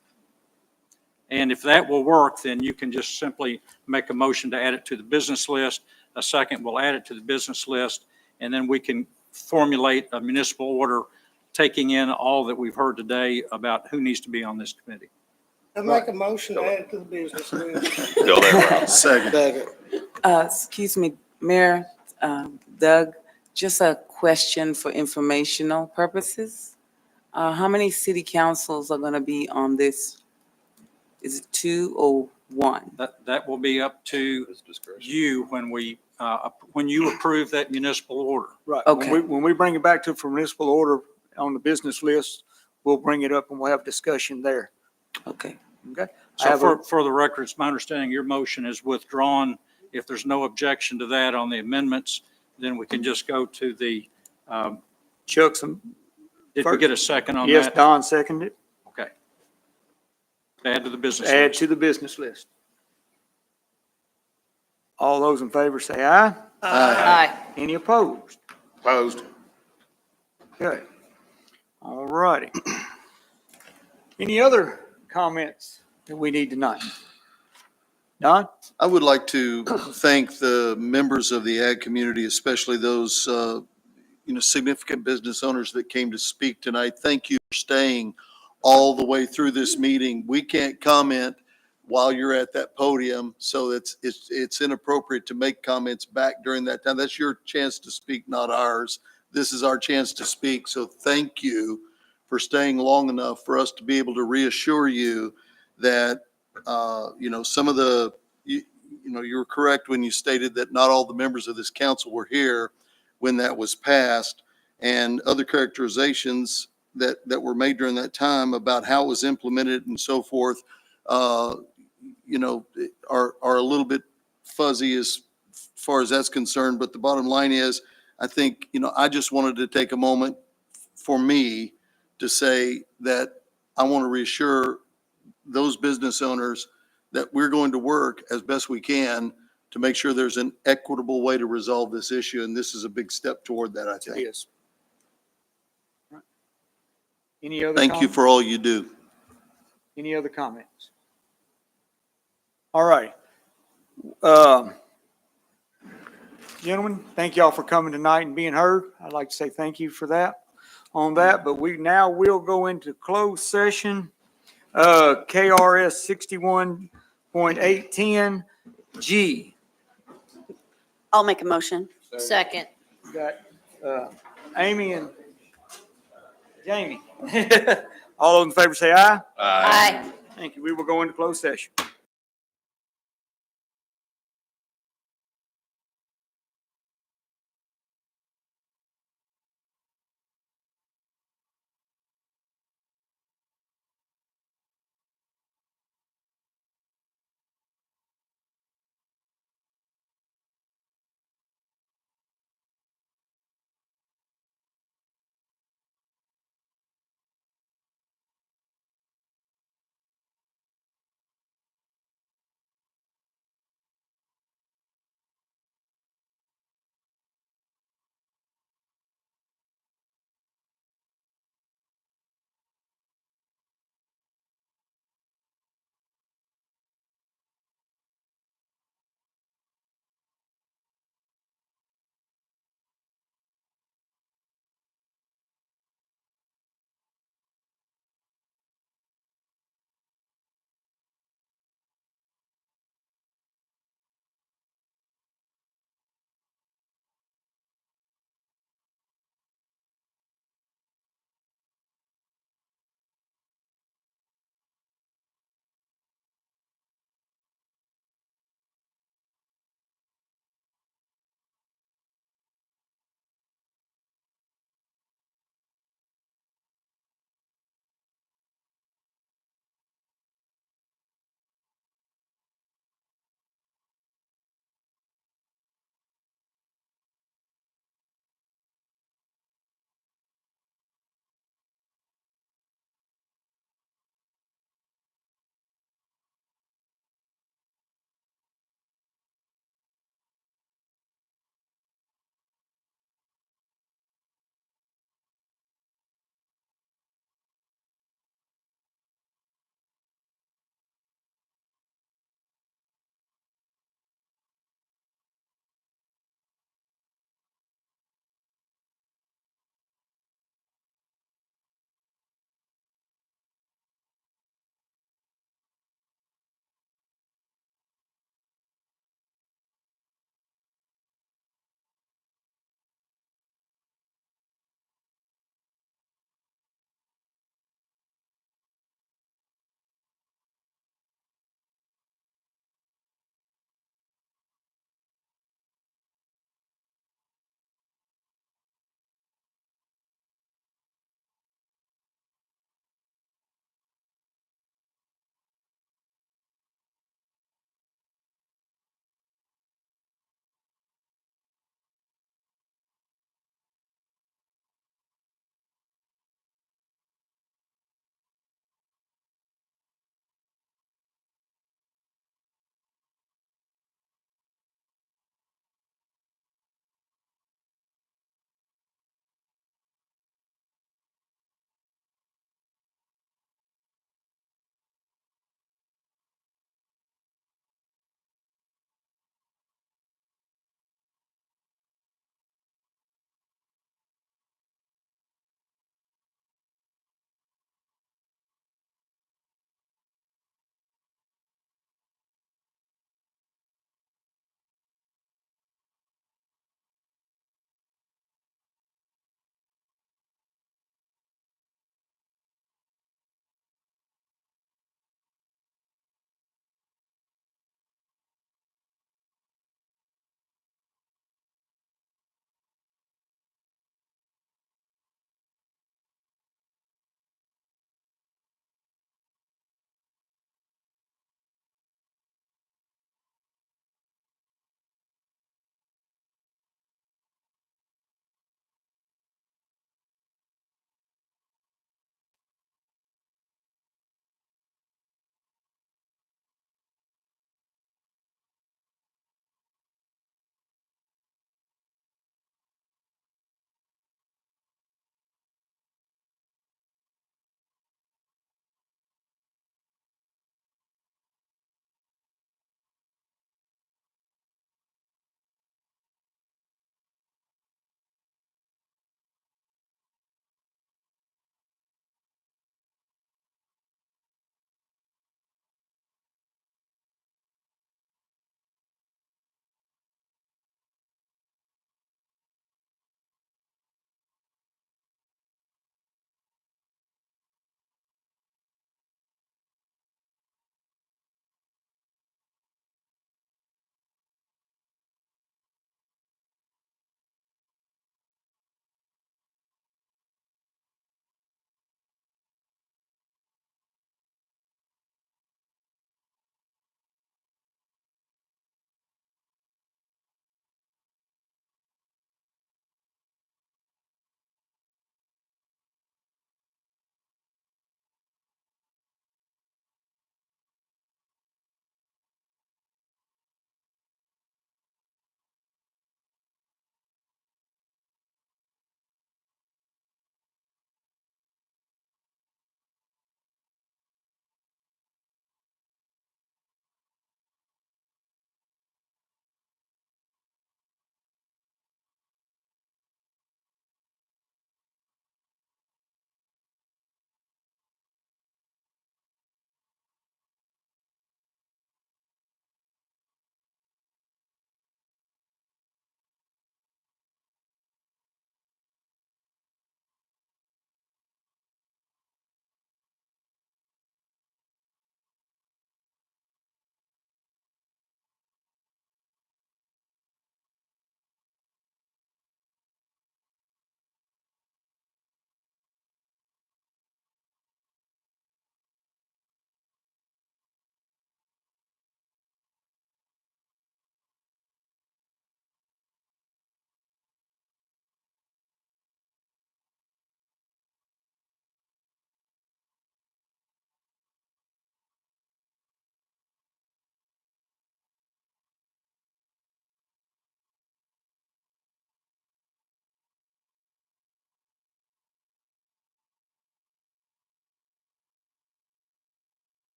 And if that will work, then you can just simply make a motion to add it to the business list. A second will add it to the business list, and then we can formulate a municipal order taking in all that we've heard today about who needs to be on this committee. I make a motion to add to the business list. Go there, Rob. Second. Excuse me, Mayor, Doug, just a question for informational purposes. How many city councils are going to be on this? Is it 2 or 1? That will be up to you when you approve that municipal order. Right. Okay. When we bring it back to for municipal order on the business list, we'll bring it up and we'll have discussion there. Okay. Okay? So for the record, it's my understanding your motion is withdrawn. If there's no objection to that on the amendments, then we can just go to the, Chuck, did we get a second on that? yes, Don seconded. Okay. Add to the business Add list. to the business list. All those in favor say aye. Aye. Any opposed? Opposed? Okay. All righty. Any other comments that we need tonight? Don? I would like to thank the members of the ag community, especially those, significant business owners that came to speak tonight. Thank you for staying all the way through this meeting. We can't comment while you're at that podium, so it's inappropriate to make comments back during that time. That's your chance to speak, not ours. This is our chance to speak, so thank you for staying long enough for us to be able to reassure you that some of the, you were correct when you stated that not all the members of this council were here when that was passed, and other characterizations that were made during that time about how it was implemented and so forth, are a little bit fuzzy as far as that's concerned. But the bottom line is, I think, I just wanted to take a moment for me to say that I want to reassure those business owners that we're going to work as best we can to make sure there's an equitable way to resolve this issue. And this is a big step toward that, I think. Yes. Any other Thank you comments? for all you do. Any other comments? All right. Gentlemen, thank y'all for coming tonight and being heard. I'd like to say thank you for that, on that, but we now will go into closed session. KRS 61.810 G. I'll make a motion. Second. Got Amy and Jamie. All those in favor say aye. Aye. Thank you. We will go into closed session.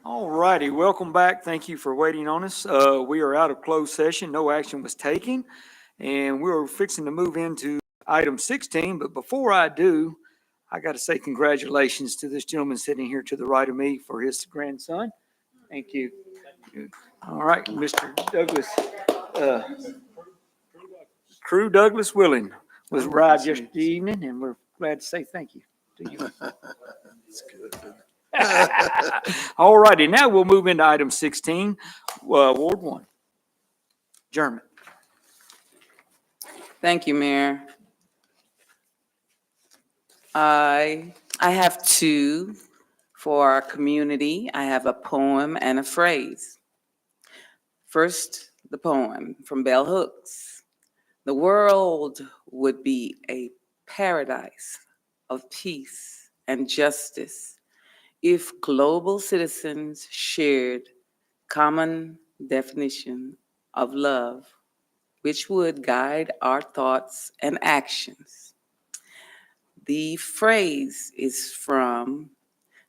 All righty, welcome back. Thank you for waiting on us. We are out of closed session. No action was taken. And we're fixing to move into item 16. But before I do, I got to say congratulations to this gentleman sitting here to the right of me for his grandson. Thank you. All right, Mr. Douglas, Crew Douglas Willing was arrived yesterday evening, and we're glad to say thank you to you. That's good. All righty, now we'll move into item 16, Ward 1. Adjournment. Thank you, Mayor. I have two for our community. I have a poem and a phrase. First, the poem from Bell Hooks. The world would be a paradise of peace and justice if global citizens shared common definition of love, which would guide our thoughts and actions. The phrase is from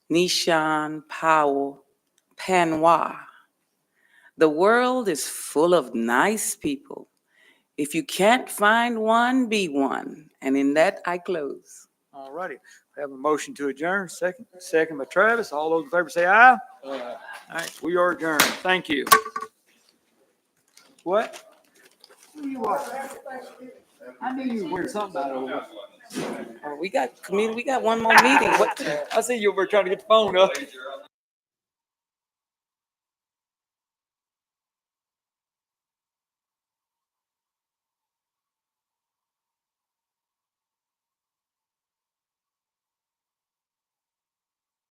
Nishan Powell Panois. The world is full of nice people. If you can't find one, be one. And in that, I close. All righty, we have a motion to adjourn. Second by Travis. All those in favor say aye. All right, we are adjourned. Thank you. What? Who you are? I knew you were something out over. We got one more meeting. What? I see you were trying to get the phone up.